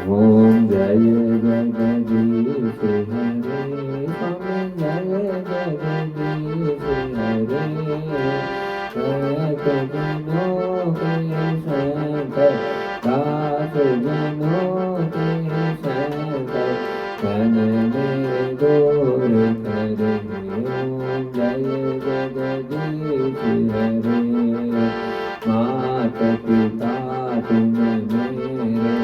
Om Jaya Jagadish Hare Om Jaya Jagadish Hare Jano Ke Shankar Das Jano Ke Shankar Janane Gaur Kare Om Jaya Jagadish Hare मात पिता तुम मेरे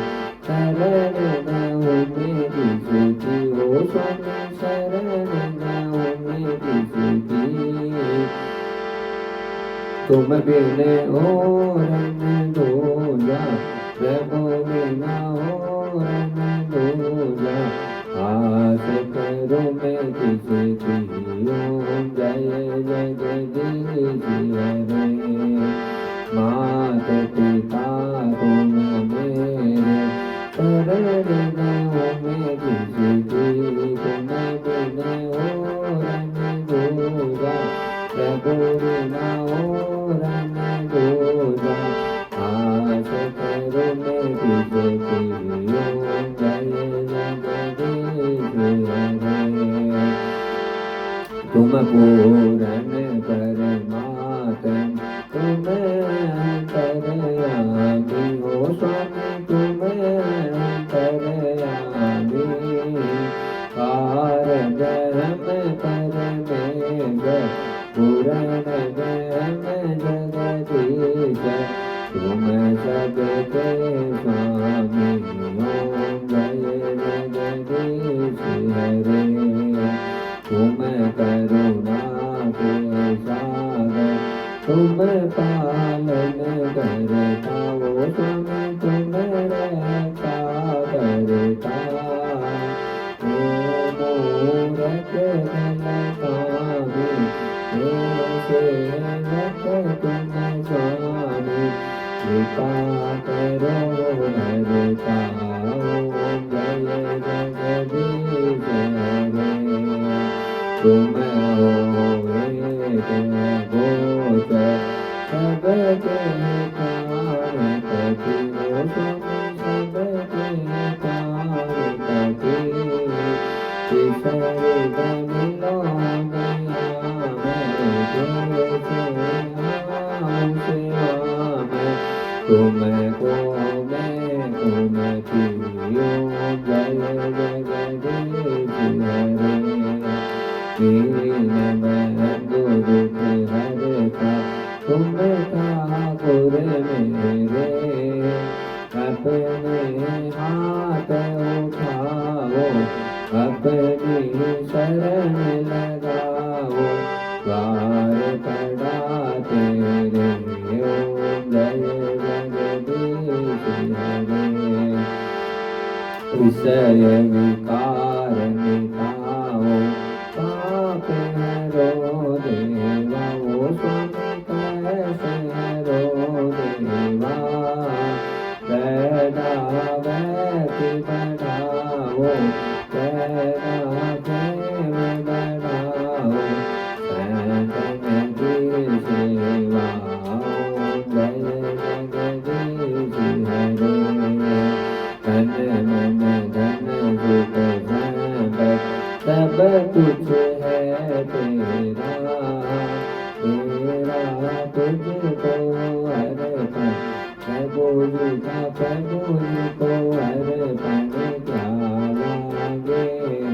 शरण गहूँ मेरी सुखी हो स्वामी शरण गहूँ मेरी सुखी तुम बिन और न दूजा प्रभु बिना और न दूजा आस करो मैं किसकी ओम जय जगदीश हरे मात पिता तुम मेरे शरण गहूँ मेरी सुखी तुम बिन और न दूजा प्रभु बिना और न दूजा आस करो मैं किसकी ओम जय जगदीश हरे तुम पूरन परमात्म तुम अंतर्यामी हो स्वामी तुम अंतर्यामी कारज हम परमेश्वर पूरन हम जगदीश तुम सबके स्वामी ओम जय जगदीश हरे तुम करुणा के सागर तुम पालन करता हो स्वामी तुम रहता करता हे मूरत स्वामी हे सेवक तुम स्वामी कृपा करो भरता ओम जय जगदीश हरे तुम हो एक गोचर सबके कारकती हो तुम सबके कारकती तीसरे मिलो गया मैं जैसे आऊं सेवा में तुमको मैं उन्नति ओम जय जगदीश हरे दीन बंधु दुख हरता तुम ठाकुर मेरे अपने हाथ उठाओ अपनी शरण लगाओ द्वार पड़ा तेरे ओम जय जगदीश हरे विषय विकार मिटाओ पाप हरो देवा ओ स्वामी कैसे हरो देवा पैदा वैति बढ़ाओ पैदा प्रेम बढ़ाओ सैतन की सेवा ओम जय जगदीश हरे तन मन धन सुख संपत सब कुछ है तेरा तेरा तुझको अर्पण प्रभु जी को अर्पण क्या लागे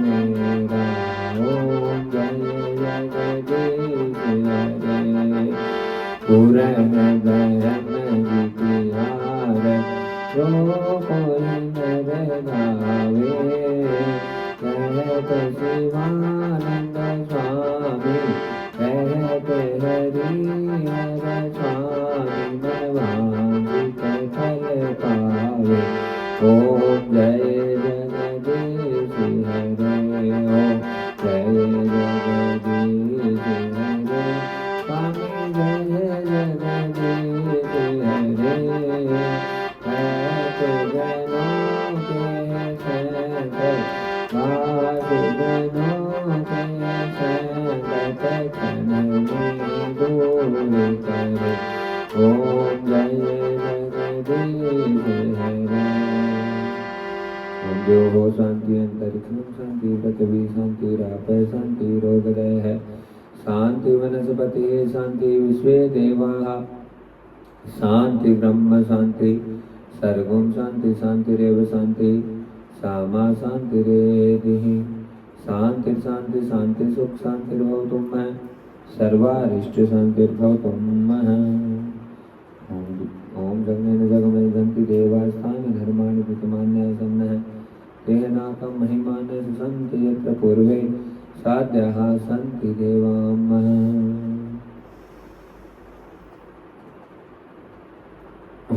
मेरा ओम जय जगदीश हरे पूरन गहन जितिहार जो कोई नर गावे कहत शिवानंद स्वामी कहत हरिहर स्वामी नवांगिक फल पावे ओम जय जगदीश हरे ओम जय जगदीश हरे स्वामी जय जगदीश हरे कहत जनों के शंकर बास जनों के शंकर तन में दूर करे ओम जय जगदीश हरे द्योः शांति अंतरिक्षं शांति पृथ्वी शांति रापः शांति रोगदय है शांति वनस्पतिः शांति विश्वे देवाः शांति ब्रह्म शांति सर्वं शांति शांतिरेव शांति सामा शांतिरेधिः शांति शांति शांति सुख शांतिर्भवतु मः सर्वारिष्ट शांतिर्भवतु मः ओम जगनेन जगमय जन्ति देवास्थानि धर्माणि प्रतमान्याय सन्नः तेह नाकं महिमानः सन्ति यत्र पूर्वे साध्याः सन्ति देवामः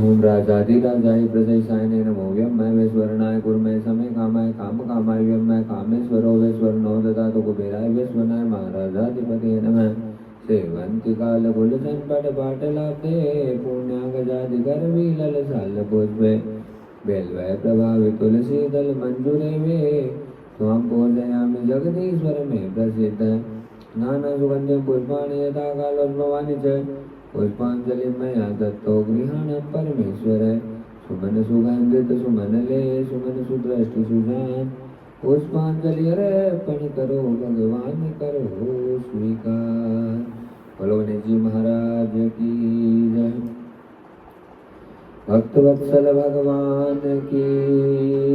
ओम राजाधिराजाय प्रजयसायने नमो व्यम्मय वैश्वरणाय कुर्मय समय कामाय काम कामाय व्यम्मय कामेश्वरो वैश्वरनो ददातु कुबेराय वैश्वरणाय महाराजाधिपतये नमः सेवन्ति काल कुलचन पट पाटलाब्धे पुण्यागजाधिकर विलल साल पुष्पे बेलवय प्रभावि तुलसी दल मंजूरे वे त्वां पूजयामि जगदीश्वर में प्रसिद्ध नाना सुगंधिं पुष्पाणि यथा कालोद्भवानि च पुष्पांजलि मया दत्तो गृहाणं परमेश्वर सुमन सुगंधित सुमन ले सुमन सुदृष्टि सुजान पुष्पांजलि अर्पण करो भगवान करो स्वीकार। बोलो गणेश जी महाराज की जय। भक्त वत्सल भगवान की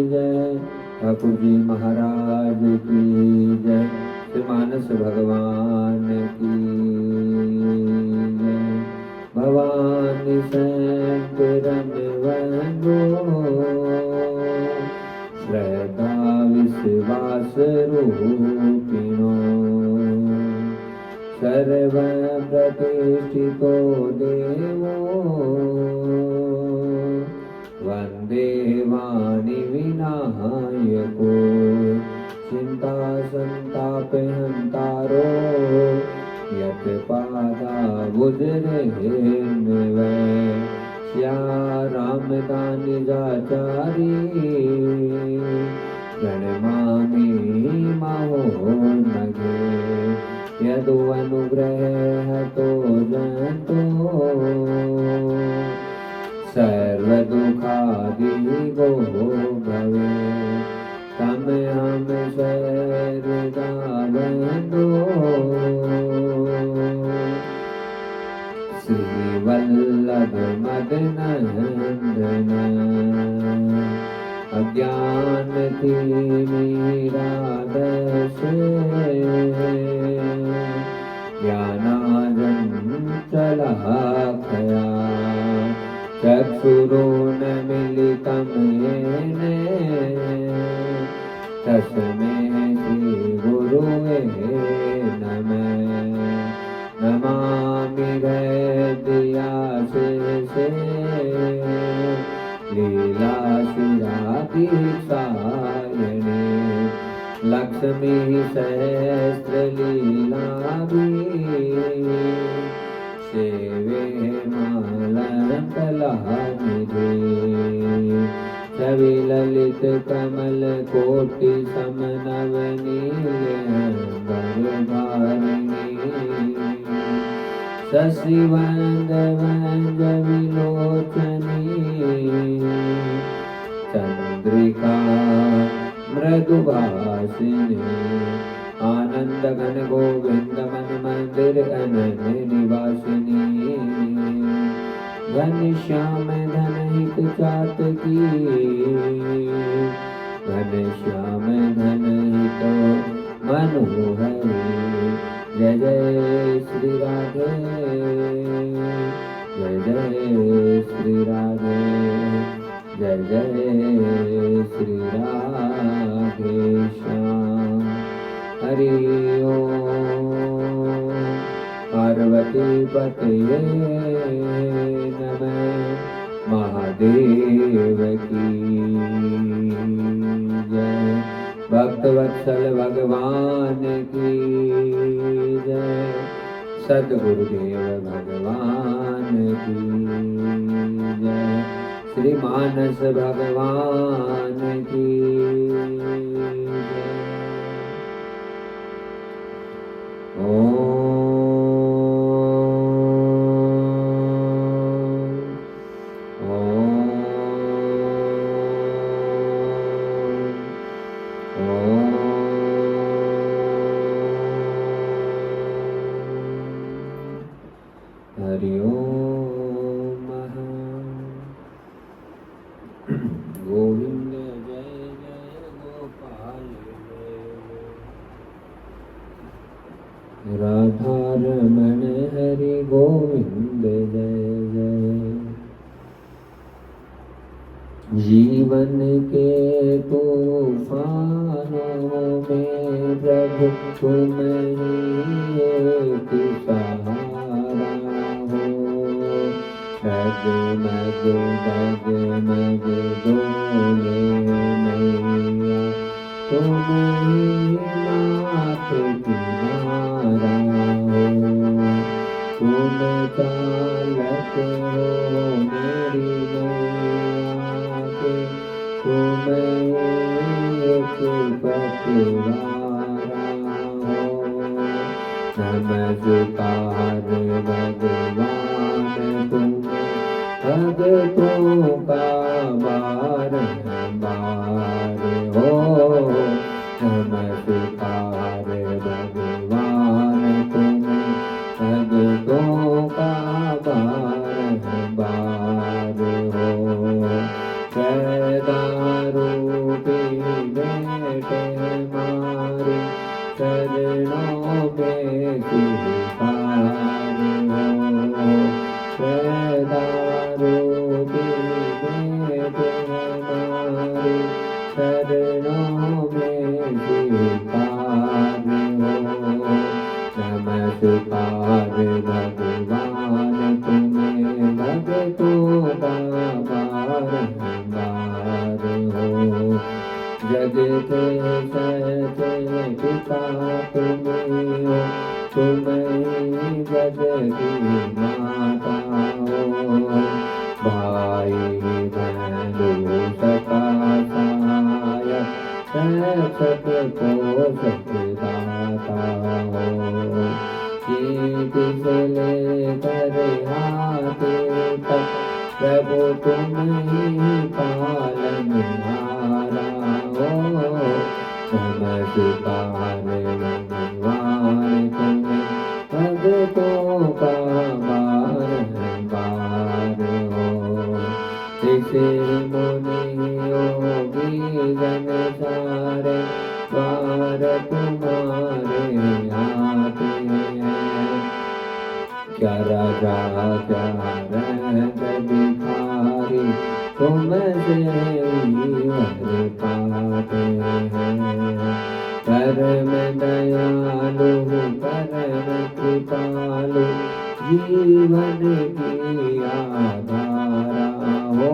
जय। ठाकुर जी महाराज की जय। श्री मानस भगवान की जय। भवानी शंकरन वंदो श्रद्धा विश्वास रूपिणो सर्व प्रतिष्ठितो देवो वंदे वाणी विनायको चिंता संताप हंतारो यत पादा बुजरे श्या रामदानी जाचारी गणमामि महोन्नगे यदु अनुग्रह तो जंतो सर्व दुखादि गो भवे तम हम सर्वदा बंदो श्री वल्लभ मदनंदन अज्ञान तिमिरादश ज्ञानाजन चलाखया चक्षुरुन्मीलितं येन तस्मै श्री गुरुवे नमः। नमामि हृदयाशेषे लीलाशिरादीक्षायणे लक्ष्मी सहस्रलीलाभि सेवे मालकलानिधि छवि ललित कमल कोटि समनवनीलंबरधारिणी शशिवंदवंद विलोचनी चंद्रिका मृदुभाषिणी आनंद घन गोविंद मन मंदिर अनन्य निवासिनी घनश्याम धनहित चातकी घनश्याम धनहित मनोहरी जय जय श्री राधे जय जय श्री राधे जय जय श्री राधे श्याम। हरि ओम पार्वती पतये नमः महादेव की जय। भक्तवत्सल भगवान की जय। सद्गुरुदेव भगवान की जय। श्री मानस भगवान की जय। गोविंद जय जय गोपाल राधा रमण हरि गोविंद जय जय। जीवन के तूफानों में प्रभु तुम ही एक सहारा हो। डगमग डगमग डोले नैया तुम ही नाथ किनारा हो। तुम चालक हो मेरी नैया के तुम एक पतवारा हो। नमस्कार भगवान तुम्हें भक्तों का बारंबार हो। नमस्कार भगवान तुम्हें भक्तों का बारंबार हो। सदा रूपी बेटे हमारी चरणों में स्वीकार हो। सदा रूपी बेटे हमारी चरणों में स्वीकार हो। नमस्कार भगवान तुम्हें भक्तों का बारंबार हो। जग के सच्चे पिता तुम हो। तुम ही जग की माता हो। भाई बंधु सखा सहायक रक्षक पोषक दाता हो। चींटी से लेकर हाथी तक प्रभु तुम ही पालनहारा हो। नमस्कार भगवान तुम्हें भक्तों का बारंबार हो। ऋषि मुनि योगी जन सारे द्वार तुम्हारे आते हैं। क्या राजा क्या रंग भिखारी तुमसे वर पाते हैं। परम दयालु परम कृपालु जीवन की आधारा हो।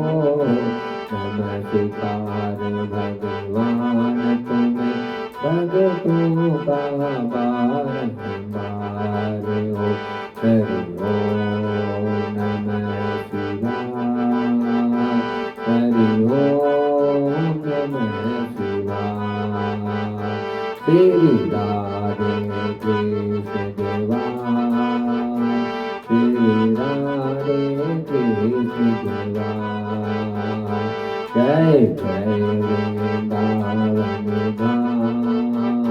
नमस्कार भगवान तुम्हें भक्तों का बारंबार हो। हरि ओम नमः शिवाय। हरि ओम नमः शिवाय। श्री राधे कृष्ण देवाय। श्री राधे कृष्ण देवाय। जय जय वृंदावन धाम।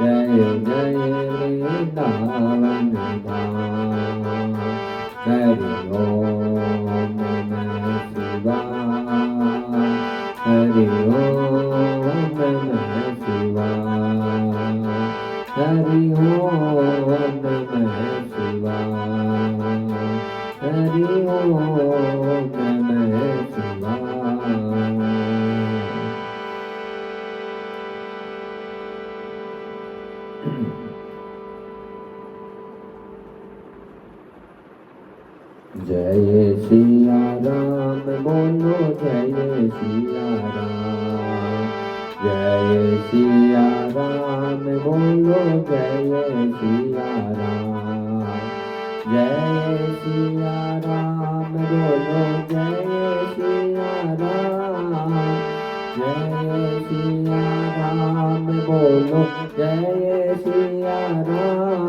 जय जय वृंदावन धाम। हरि ओम नमः शिवाय। हरि ओम नमः शिवाय। हरि ओम नमः शिवाय। हरि ओम नमः शिवाय। जय सिया राम बोलो जय सिया राम। जय सिया राम बोलो जय सिया राम। जय सिया राम बोलो जय सिया राम। जय सिया राम बोलो जय सिया राम।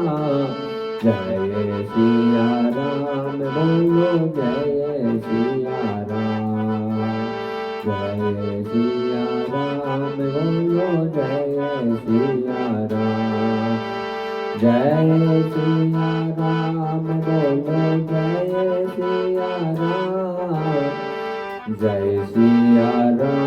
जय सिया राम बोलो जय सिया राम। जय सिया राम बोलो जय सिया राम। जय सिया राम बोलो जय सिया राम। जय सिया राम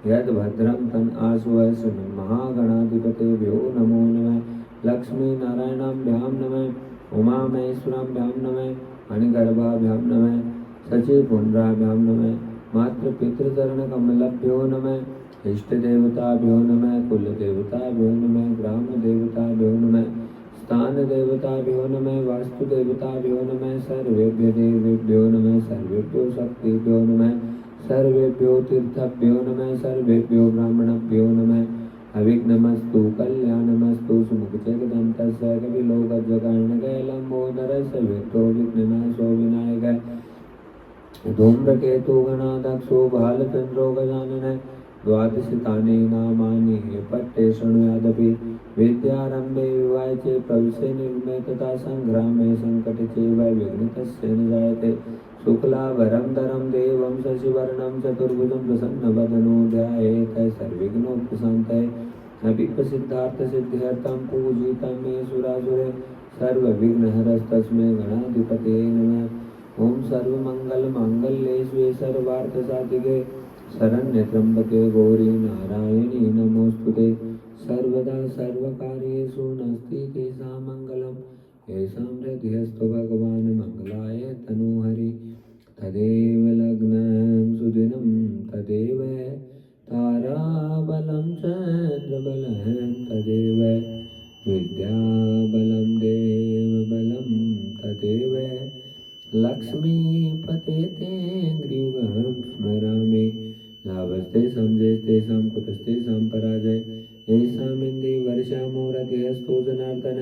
यद भद्रं तन आशुवै महागणाधिपतेभ्यो नमो नमः। लक्ष्मी नारायणाभ्यां नमः। उमा महेश्वराभ्यां नमः। मणिगर्भाभ्यां नमः। शचीपुण्ड्राभ्यां नमः। मातृपितृचरणकमलभ्यो नमः। इष्टदेवताभ्यो नमः। कुलदेवताभ्यो नमः। ग्रामदेवताभ्यो नमः। स्थानदेवताभ्यो नमः। वास्तुदेवताभ्यो नमः। सर्वेभ्यो देवेभ्यो नमः। सर्वेभ्यो शक्तिभ्यो नमः। सर्वेभ्यो तीर्थभ्यो नमः। सर्वेभ्यो ब्राह्मणभ्यो नमः। अविघ्नमस्तु कल्याणमस्तु सुमुखचेकदन्तस्य कपिलोकजगर्णकैलम्बोदरस्य विघ्नो विघ्ननाशो विनायकः धूम्रकेतु गणाध्यक्षो बालचन्द्रो गजाननः द्वादशतानि नामानि पट्टे शृणुयादपि विद्यारम्भे विवाहे च प्रविशे निर्मे तथा सङ्ग्रामे सङ्कटे च वैविघ्नतस्य न जायते शुक्लाभरं धरं देवं शशिवर्णं चतुर्भुजं प्रसन्नवदनो ध्यायेत् सर्वविघ्नोपशान्तये अभिप्रसिद्धार्थसिद्ध्यर्थं पूजितं मे सुरासुरे सर्वविघ्नहरस्तस्मै गणाधिपतये नमः। ओम सर्वमंगलमांगल्ये शिवे सर्वार्थसाधिके शरण्ये त्र्यंबके गौरी नारायणी नमोस्तुते सर्वदा सर्वकार्येषु नस्तिकेषां मङ्गलं येषां हृदयस्थो भगवान् मङ्गलाय तनोहरि तदेव लग्नं सुदिनं तदेव ताराबलं चन्द्रबलं तदेव विद्याबलं देवबलं तदेव लक्ष्मीपते ते ग्रीवं स्मरामि लाभस्तेषां जयस्तेषां कुतस्तेषां पराजय येषामिन्दे वर्षामोरतिहस्तो जनार्दन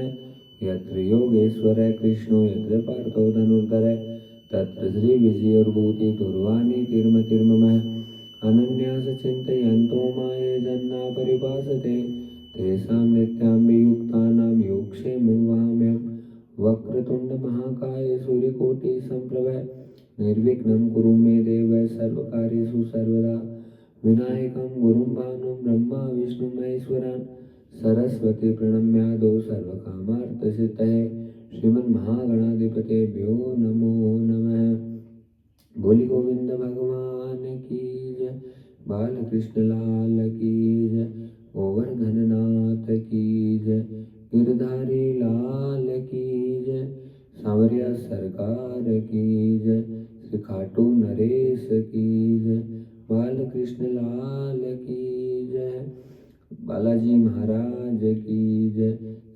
यत्र योगेश्वर कृष्णो यत्र पार्थो धनुर्धर तत्र श्रीविजयोर्भूति दुर्वाणी तीर्मतिर्ममः अनन्यास चिन्तयन्तो माये जन्ना परिभासते तेषां नित्यां वियुक्तानां योगक्षेमं वहाम्यहम् वक्रतुंड महाकाय सूर्यकोटि संप्रभ निर्विघ्नं कुरु मे देव सर्वकार्येषु सर्वदा विनायकं गुरुं भानुं ब्रह्मा विष्णु महेश्वरान् सरस्वती प्रणम्यादो सर्वकामार्थसिद्धये श्रीमन्महागणाधिपतेभ्यो नमो नमः। बोली गोविंद भगवान की जय बालकृष्ण लाल की जय गोवर्धननाथ की जय गिरधारी लाल की जय सांवरिया सरकार की जय श्री खाटू नरेश की जय बालकृष्ण लाल की जय बालाजी महाराज की जय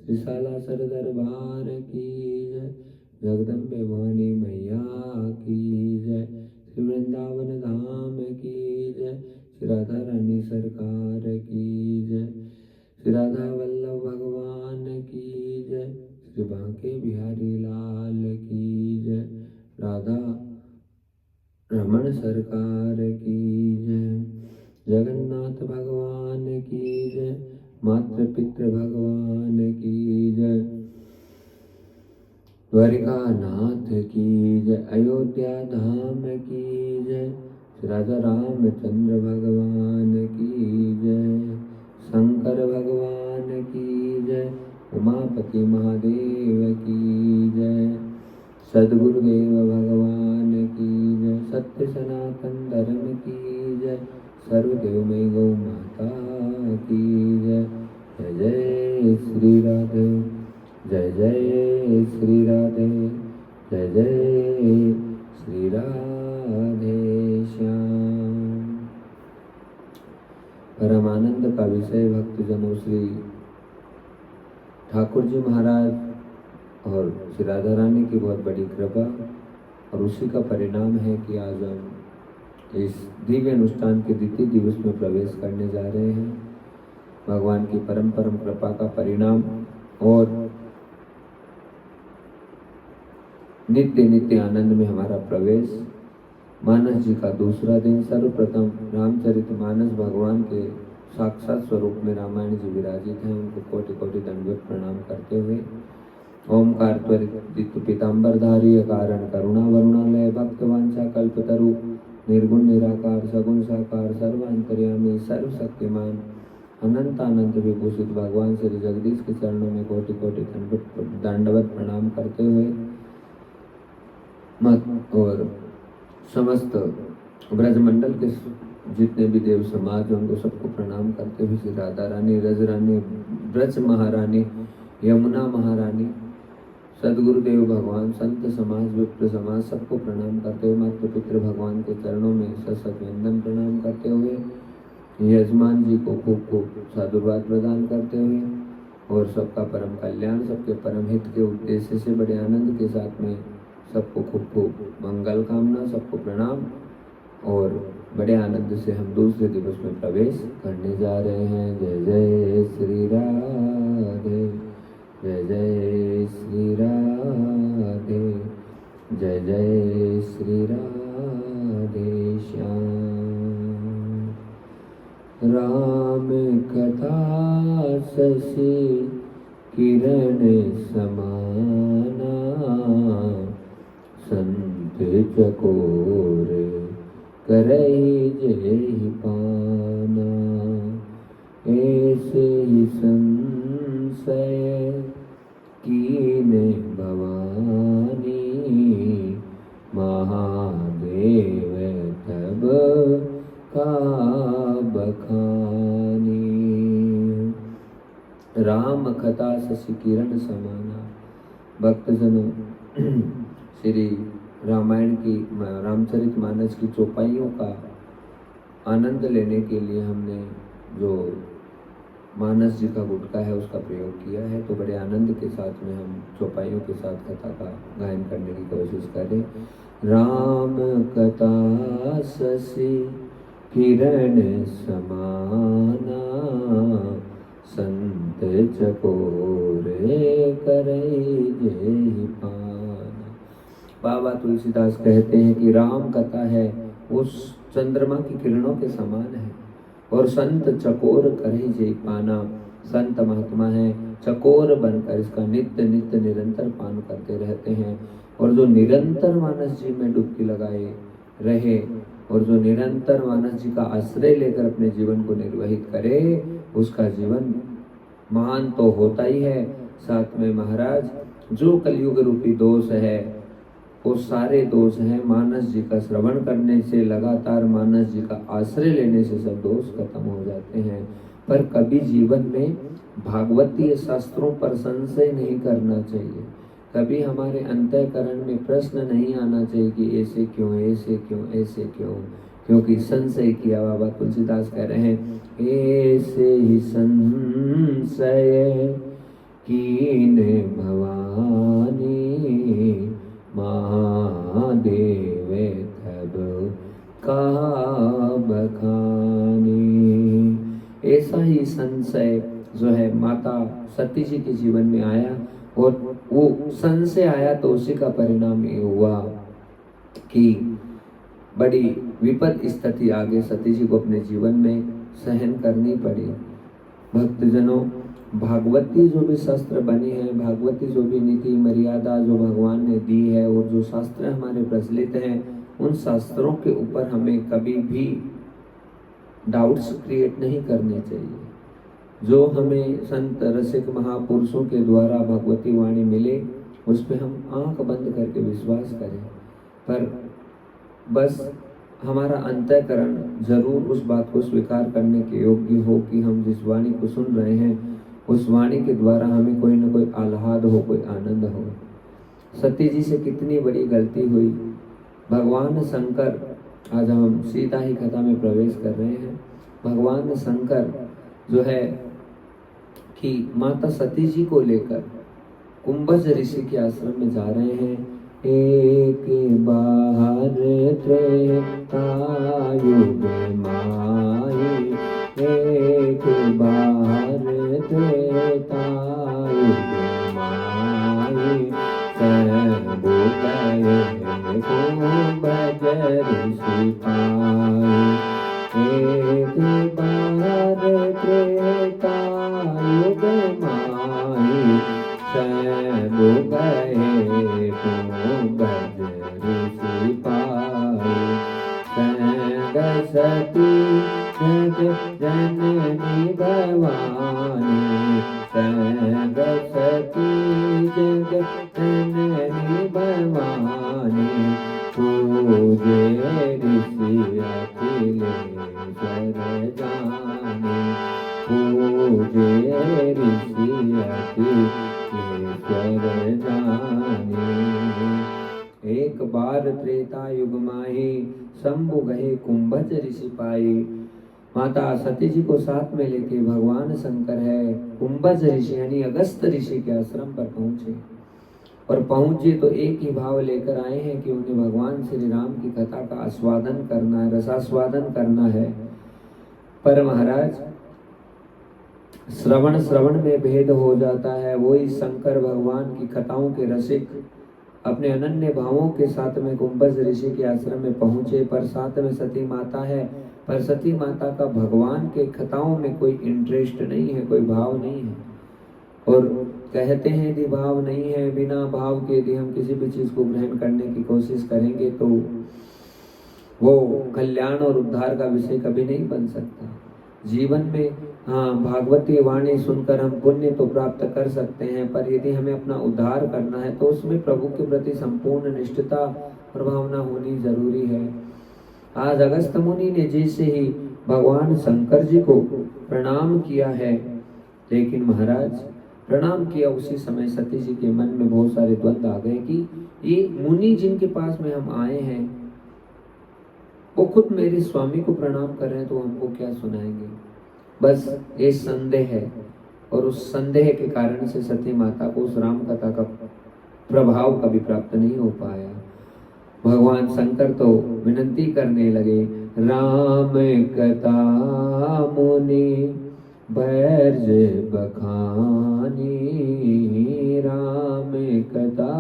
श्री सालासर दरबार की जय जगदम्बे भवानी मैया की जय श्री वृंदावन धाम की जय श्री राधा रानी सरकार की जय श्री राधा वल्लभ भगवान की जय श्री बांके बिहारी लाल की जय राधा रमण सरकार की जय जगन्नाथ भगवान की जय मातृ पितृ भगवान की जय द्वारिकानाथ की जय अयोध्या धाम की जय राजा रामचंद्र भगवान की जय शंकर भगवान की जय उमापति महादेव की जय सद्गुरुदेव भगवान की जय सत्य सनातन धर्म की जय सर्वदेवमयी गौ माता की जय जय जय श्री राधे जय जय श्री राधे जय जय श्री राधे श्याम। परमानंद का विषय भक्तजनों श्री ठाकुर जी महाराज और श्री राधा रानी की बहुत बड़ी कृपा और उसी का परिणाम है कि आज हम इस दिव्य अनुष्ठान के द्वितीय दिवस में प्रवेश करने जा रहे हैं। भगवान की परम कृपा का परिणाम और नित्य नित्य आनंद में हमारा प्रवेश। मानस जी का दूसरा दिन। सर्वप्रथम रामचरितमानस भगवान के साक्षात स्वरूप में रामायण जी विराजित हैं, उनको कोटि कोटि दंडवत प्रणाम करते हुए ओमकार त्वरित पीताम्बरधारी कारण करुणा वरुणालय भक्तवांछा कल्पतरु निर्गुण निराकार सगुण साकार सर्वांतर्यामी सर्वशक्तिमान अनंत अनंत विभूषित भगवान श्री जगदीश के चरणों में कोटि कोटि दंडवत प्रणाम करते हुए और समस्त ब्रजमंडल के जितने भी देव समाज हैं उनको सबको प्रणाम करते हुए श्री राधा रानी, रज रानी, ब्रज महारानी, यमुना महारानी, सदगुरुदेव भगवान, संत समाज, विप्र समाज सबको प्रणाम करते हुए माता पितृ भगवान के चरणों में सशत वंदन प्रणाम करते हुए यजमान जी को खूब खूब साधुवाद प्रदान करते हुए और सबका परम कल्याण, सबके परम हित के उद्देश्य से बड़े आनंद के साथ में सबको खूब खूब मंगल कामना, सबको प्रणाम। और बड़े आनंद से हम दूसरे दिवस में प्रवेश करने जा रहे हैं। जय जय श्री राधे, जय जय श्री राधे, जय जय श्री राधे श्याम। राम कथा शशि किरण समाना, संत चकोर करई जेहि पाना। ऐसे ही संशय कीने भवानी, महादेव तब का बखानी। राम कथा शशि किरण समाना। भक्तजनों, श्री रामायण की, रामचरितमानस की चौपाइयों का आनंद लेने के लिए हमने जो मानस जी का गुटका है उसका प्रयोग किया है, तो बड़े आनंद के साथ में हम चौपाइयों के साथ कथा का गायन करने की कोशिश करें। राम कथा शशि किरण समाना, संत चकोरे करई जेहि पाना। बाबा तुलसीदास कहते हैं कि राम कथा है उस चंद्रमा की किरणों के समान है और संत चकोर करई जेहि पाना। संत महात्मा है चकोर बनकर इसका नित्य नित्य निरंतर पान करते रहते हैं और जो निरंतर मानस जी में डुबकी लगाए रहे और जो निरंतर मानस जी का आश्रय लेकर अपने जीवन को निर्वहित करे उसका जीवन महान तो होता ही है, साथ में महाराज जो कलयुग रूपी दोष है वो सारे दोष हैं मानस जी का श्रवण करने से, लगातार मानस जी का आश्रय लेने से सब दोष खत्म हो जाते हैं। पर कभी जीवन में भागवतीय शास्त्रों पर संशय नहीं करना चाहिए, कभी हमारे अंतःकरण में प्रश्न नहीं आना चाहिए कि ऐसे क्यों, ऐसे क्यों, ऐसे क्यों, क्योंकि संशय किया। बाबा तुलसीदास कह रहे हैं ऐसे ही संशय कीने भवानी, महादेव तब का बखानी। ऐसा ही संशय जो है माता सती जी के जीवन में आया और वो संशय आया तो उसी का परिणाम ये हुआ कि बड़ी विपद स्थिति आगे सती जी को अपने जीवन में सहन करनी पड़ी। भक्तजनों, भागवती जो भी शास्त्र बने हैं, भागवती जो भी नीति मर्यादा जो भगवान ने दी है और जो शास्त्र हमारे प्रचलित हैं, उन शास्त्रों के ऊपर हमें कभी भी डाउट्स क्रिएट नहीं करने चाहिए। जो हमें संत रसिक महापुरुषों के द्वारा भगवती वाणी मिले उस पर हम आंख बंद करके विश्वास करें, पर बस हमारा अंतःकरण जरूर उस बात को स्वीकार करने के योग्य हो कि हम जिस वाणी को सुन रहे हैं उस वाणी के द्वारा हमें कोई न कोई आह्लाद हो, कोई आनंद हो। सती जी से कितनी बड़ी गलती हुई। भगवान शंकर, आज हम सीधा ही कथा में प्रवेश कर रहे हैं। भगवान शंकर जो है कि माता सती जी को लेकर कुंभज ऋषि के आश्रम में जा रहे हैं। एक बार त्रेतायुग माई, एक बार त्रेतायुग माई, सब गए कुंभज ऋषि पाई। एक बार त्रेतायुग माई, सब गए कुंभज ऋषि पाई। संग सती जग जननी भवानी, संग सती जग जननी भवानी, पूजे ऋषि अखिलेश जे ऋषि अखिलेश्वर जाने। एक बार त्रेता युग माही शंभु गए कुंभज ऋषि पाई। माता सती जी को साथ में लेके भगवान शंकर है कुंभज ऋषि यानी अगस्त ऋषि के आश्रम पर पहुंचे। और पहुंचे तो एक ही भाव लेकर आए हैं कि उन्हें भगवान श्री राम की कथा का आस्वादन करना है, रसास्वादन करना है। पर महाराज श्रवण में भेद हो जाता है। वही शंकर भगवान की कथाओं के रसिक अपने अनन्य भावों के साथ में कुंभज ऋषि के आश्रम में पहुंचे, पर साथ में सती माता है। पर सती माता का भगवान के कथाओं में कोई इंटरेस्ट नहीं है, कोई भाव नहीं है। और कहते हैं यदि भाव नहीं है, बिना भाव के यदि हम किसी भी चीज को ग्रहण करने की कोशिश करेंगे तो वो कल्याण और उद्धार का विषय कभी नहीं बन सकता। जीवन में भागवती वाणी सुनकर हम पुण्य तो प्राप्त कर सकते हैं, पर यदि हमें अपना उद्धार करना है तो उसमें प्रभु के प्रति संपूर्ण निष्ठता और भावना होनी जरूरी है। आज अगस्त मुनि ने जैसे ही भगवान शंकर जी को प्रणाम किया है, लेकिन महाराज प्रणाम किया उसी समय सती जी के मन में बहुत सारे द्वंद्व आ गए कि ये मुनि जिनके पास में हम आए हैं वो खुद मेरे स्वामी को प्रणाम कर रहे हैं तो हमको क्या सुनाएंगे। बस ये संदेह है, और उस संदेह के कारण से सती माता को उस राम कथा का प्रभाव कभी प्राप्त नहीं हो पाया। भगवान शंकर तो विनती करने लगे, राम कथा मुनि बैर्ज बखानी, राम कथा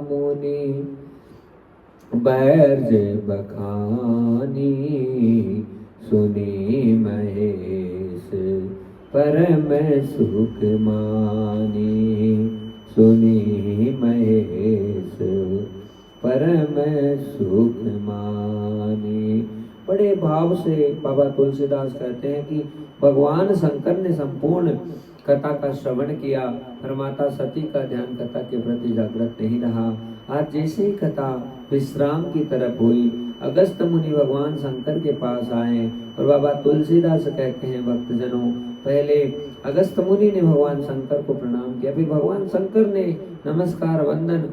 मुनि बैर्ज बखानी, सुनी महेश परम सुख मानी, सुनी महेश परम सुख मानी। बड़े भाव से बाबा तुलसीदास कहते हैं कि भगवान शंकर ने संपूर्ण कथा का श्रवण किया, पर माता सती का ध्यान कथा के प्रति जागृत नहीं रहा। आज जैसे ही कथा विश्राम की तरफ हुई, अगस्त मुनि भगवान शंकर के पास आए और बाबा तुलसीदास कहते हैं, भक्तजनों पहले अगस्त मुनि ने भगवान शंकर को प्रणाम किया, फिर भगवान शंकर ने नमस्कार वंदन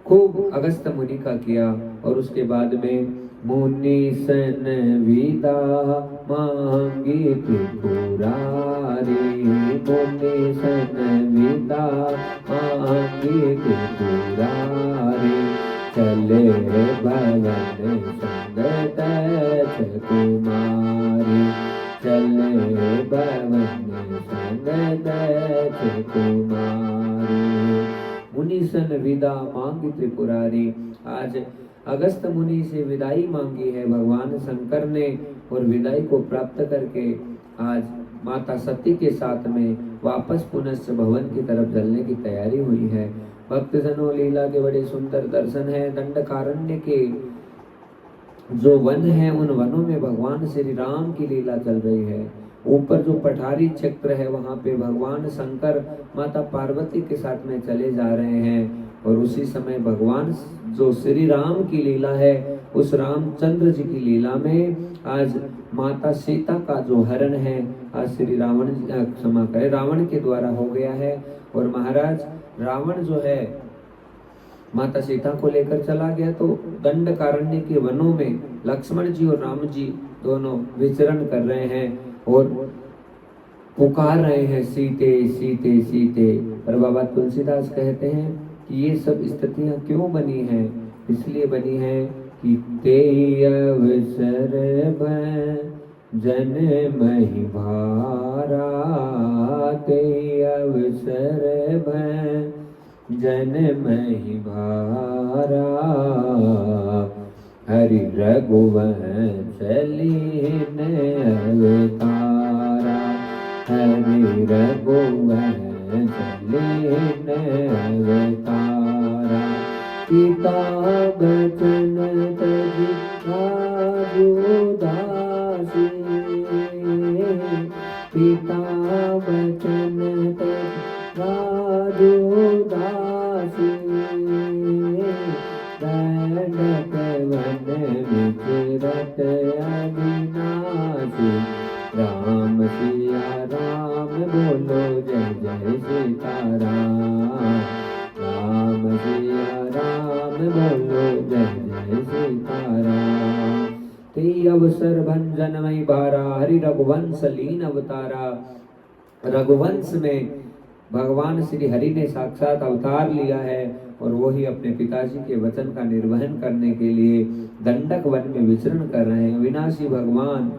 खूब अगस्त मुनि का किया, और उसके बाद में मुनि सन विदा मांगी त्रिपुरारी, मुनि सन विदा मांगी त्रिपुरारी, चले भवन संगत कुमारी, चले भवन संगत कुमारी। मुनि सन विदा मांगी त्रिपुरारी। आज अगस्त मुनि से विदाई मांगी है भगवान शंकर ने, और विदाई को प्राप्त करके आज माता सती के साथ में वापस पुनश्च भवन की तरफ चलने की तैयारी हुई है। भक्तजनों लीला के बड़े सुंदर दर्शन है। दंडकारण्य के जो वन है उन वनों में भगवान श्री राम की लीला चल रही है। ऊपर जो पठारी चक्र है वहां पे भगवान शंकर माता पार्वती के साथ में चले जा रहे हैं, और उसी समय भगवान जो श्री राम की लीला है उस रामचंद्र जी की लीला में आज माता सीता का जो हरण है आज श्री रावण के द्वारा हो गया है। और महाराज रावण जो है माता सीता को लेकर चला गया, तो दंडकारण्य के वनों में लक्ष्मण जी और राम जी दोनों विचरण कर रहे हैं और पुकार रहे हैं सीते सीते सीते। पर बाबा तुलसीदास कहते हैं कि ये सब स्थितियां क्यों बनी हैं? इसलिए बनी है कि ते अवसर जन मही भारा, ते अवसर जन मही भारा, हरि रघुवंश लीन अवतारा, हरि रघुवंश लीन अवतारा, पिता बचन तज उदासी, पिता बचन तज उदासी, दंडक वन विचरत अविनाशी, राम सिया राम बोलो जय जय सीताराम। राम सिया राम बोलो जय जय सीताराम। ते अवसर भंजन मई बारा, हरि रघुवंश लीन अवतारा। रघुवंश में भगवान श्री हरि ने साक्षात अवतार लिया है और वो ही अपने पिताजी के वचन का निर्वहन करने के लिए दंडक वन में विचरण कर रहे हैं, विनाशी भगवान।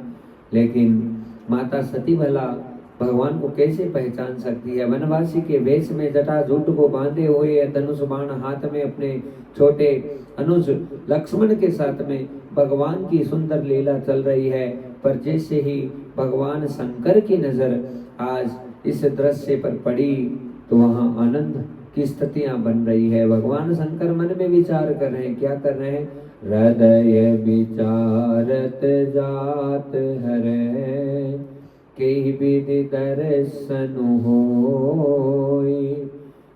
लेकिन माता सती भला भगवान को कैसे पहचान सकती है? वनवासी के वेश में जटाजूट को बांधे हुए, धनुष बाण हाथ में अपने छोटे अनुज लक्ष्मण के साथ में भगवान की सुंदर लीला चल रही है। पर जैसे ही भगवान शंकर की नजर आज इस दृश्य पर पड़ी तो वहां आनंद की स्थितियां बन रही है। भगवान शंकर मन में विचार कर रहे हैं। क्या कर रहे हैं? हृदय विचारत जात हरे, के विधि दर्शन होई।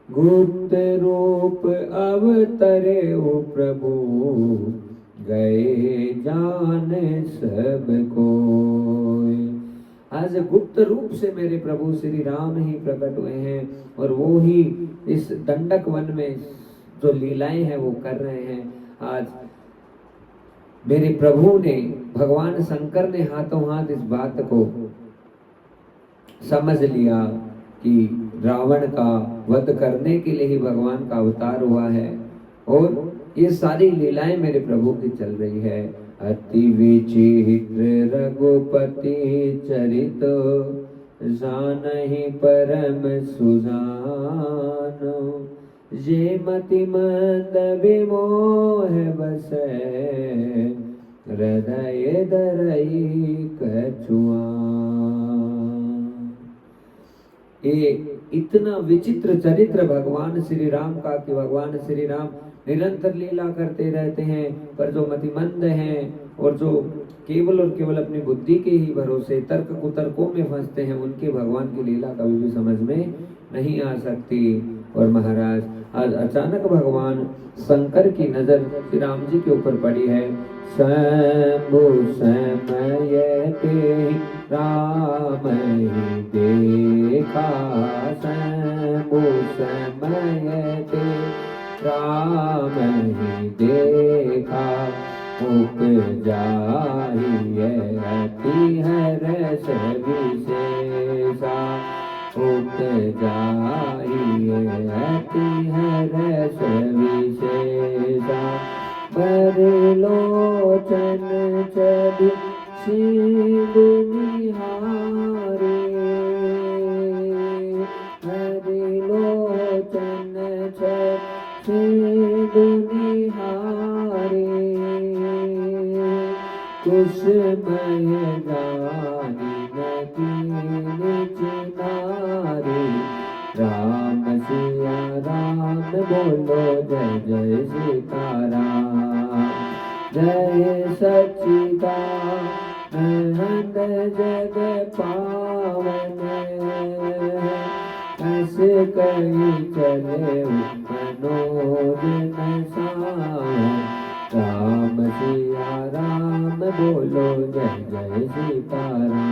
गुप्त रूप अवतरे ओ प्रभु, गए जान सब कोई। आज गुप्त रूप से मेरे प्रभु श्री राम ही प्रकट हुए हैं और वो ही इस दंडक वन में जो लीलाएं हैं वो कर रहे हैं। आज मेरे प्रभु ने, भगवान शंकर ने हाथों हाथ इस बात को समझ लिया कि रावण का वध करने के लिए ही भगवान का अवतार हुआ है और ये सारी लीलाएं मेरे प्रभु की चल रही है। अति विचित्र रघुपति चरित, जानहि परम सुजान। जे मति मंद विमोह बसै, हृदय धरई कछुआ। ये इतना विचित्र चरित्र भगवान श्री राम का कि भगवान श्री राम निरंतर लीला करते रहते हैं, पर जो मतिमंद हैं और जो केवल और केवल अपनी बुद्धि के ही भरोसे तर्क कुतर्कों में फंसते हैं, उनके भगवान की लीला कभी भी समझ में नहीं आ सकती। और महाराज आज अचानक भगवान शंकर की नजर श्री राम जी के ऊपर पड़ी है। शंभु समय ते राम ही देखा, शंभु समय ते राम ही देखा। उपजाहि अति हर्ष विशेषा, उपजाहि अति हर्ष विशेषा। बरलोचन चली सिंधु निहारे, बरलोचन चली सिंधु निहारे। कुसुमय जानी निच नारे, राम सिया राम बोलो जय जय सीताराम। जय सच्चिदानंद जग पावन, हंस कही चले मनोज नसावन। राम सिया राम बोलो जय जय सीताराम।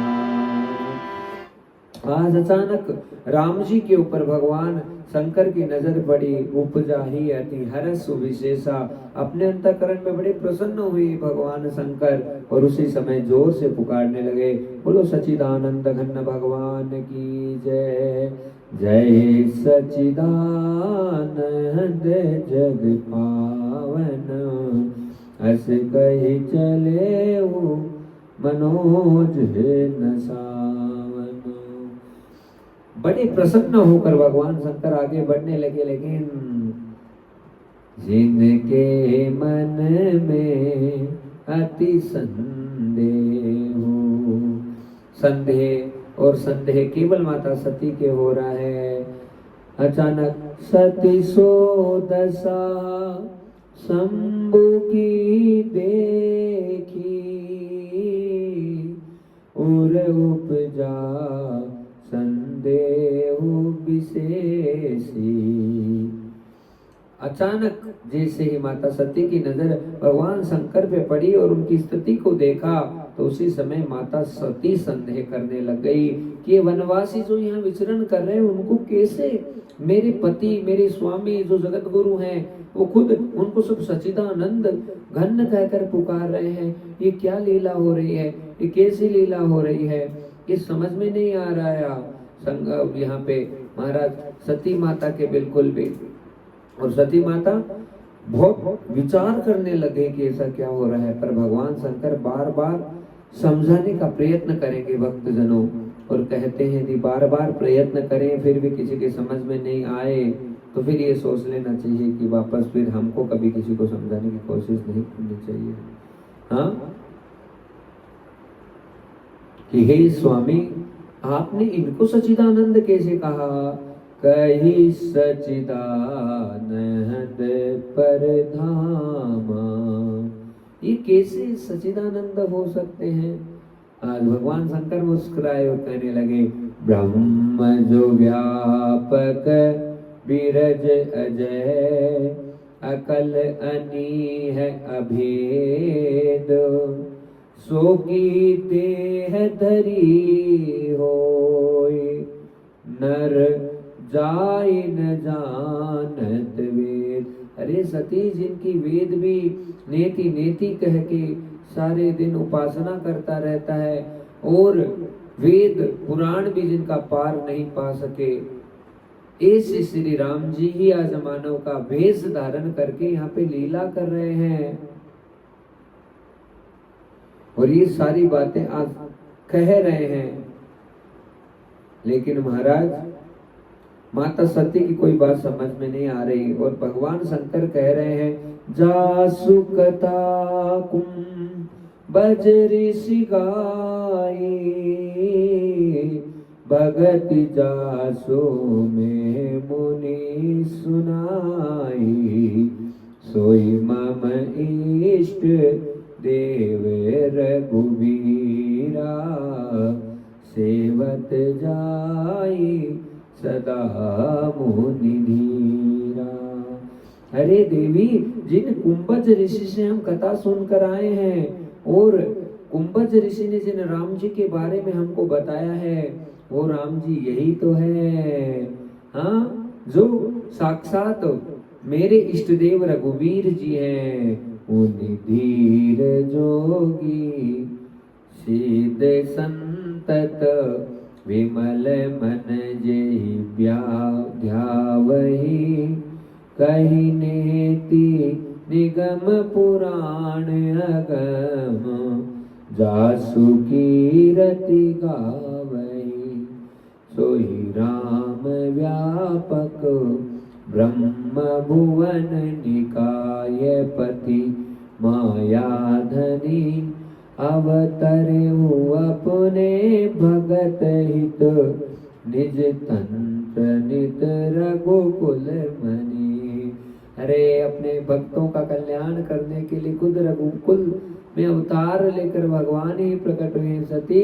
आज अचानक राम जी के ऊपर भगवान शंकर की नजर पड़ी। उपजा ही अति हर्ष विशेषा, अपने अंतःकरण में बड़े प्रसन्न हुई भगवान शंकर और उसी समय जोर से पुकारने लगे, बोलो सच्चिदानंद घन भगवान की जय। जय सच्चिदानंद जग पावन, हस कही चले मनोज नसावन। बड़े प्रसन्न होकर भगवान शंकर आगे बढ़ने लगे, लेकिन जिनके मन में अति संदेह हो, संदेह और संदेह केवल माता सती के हो रहा है। अचानक सती सो दशा शंभु की देखी, उर उपजा संदेह विशेषी। अचानक जैसे ही माता सती की नजर भगवान शंकर पे पड़ी और उनकी स्थिति को देखा तो उसी समय माता सती संदेह करने लग गई कि वनवासी जो यहाँ विचरण कर रहे हैं उनको कैसे मेरे पति मेरे स्वामी जो जगत गुरु हैं वो खुद उनको सब सच्चिदानंद घन कहकर पुकार रहे हैं, ये क्या लीला हो रही है, ये कैसी लीला हो रही है, ये समझ में नहीं आ रहा है। संग यहाँ पे महाराज सती माता के बिल्कुल भी, और सती माता बहुत विचार करने लगे कि ऐसा क्या हो रहा है। पर भगवान शंकर बार बार समझाने का प्रयत्न करेंगे भक्तजनों, और कहते हैं यदि बार बार प्रयत्न करें फिर भी किसी के समझ में नहीं आए तो फिर ये सोच लेना चाहिए कि वापस फिर हमको कभी किसी को समझाने की कोशिश नहीं करनी चाहिए। हाँ, कि हे स्वामी आपने इनको सच्चिदानंद कैसे कहा? कही सच्चिदानंद परधामा, ये कैसे सच्चिदानंद हो सकते हैं? आज भगवान शंकर मुस्कुराए और कहने लगे, ब्रह्म जो व्यापक बीरज अजय, अकल अनी है अभेद, सो की देह धरी होय, नर जाय न जानत वेद। अरे सती जिनकी वेद भी नेति नेति कह के सारे दिन उपासना करता रहता है और वेद पुराण भी जिनका पार नहीं पा सके, ऐसे श्री राम जी ही आज मानव का वेश धारण करके यहाँ पे लीला कर रहे हैं। और ये सारी बातें आज कह रहे हैं, लेकिन महाराज माता सती की कोई बात समझ में नहीं आ रही। और भगवान शंकर कह रहे हैं, जासु कथा कुम बज ऋषि गाई, भगत जासो में मुनि सुनाई, सोई मम इष्ट देव रघुवीरा, सेवत जाई सदा मुनि धीरा। अरे देवी, जिन कुंभज ऋषि से हम कथा सुनकर आए हैं और कुंभज ऋषि ने जिन राम जी के बारे में हमको बताया है, वो राम जी यही तो है। हाँ, जो साक्षात मेरे इष्ट देव रघुवीर जी हैं। उन्हीं धीर जोगी सिद्ध संतत, विमल मन जेहि ध्यावहि, कहि नेति निगम पुराण अगम, जासु कीरति गावहि, सोहि राम व्यापक ब्रह्म भुवन निकाय पति, मायाधनी अवतरे अपने भगत हित, निज तंत्र नित रघुकुल मणि। अरे अपने भक्तों का कल्याण करने के लिए खुद रघुकुल में अवतार लेकर भगवान ही प्रकट हुए सती,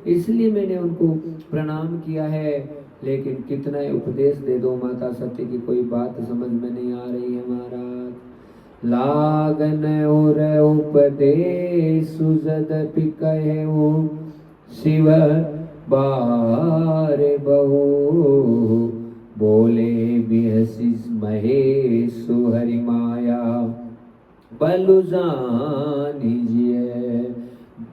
इसलिए मैंने उनको प्रणाम किया है। लेकिन कितना उपदेश दे दो माता सती की कोई बात समझ में नहीं आ रही है महाराज। लागन और उपदेश सुजद कहो, शिव बार बहु, बोले बिहसी महेश हरि माया, बलु जानिजिए।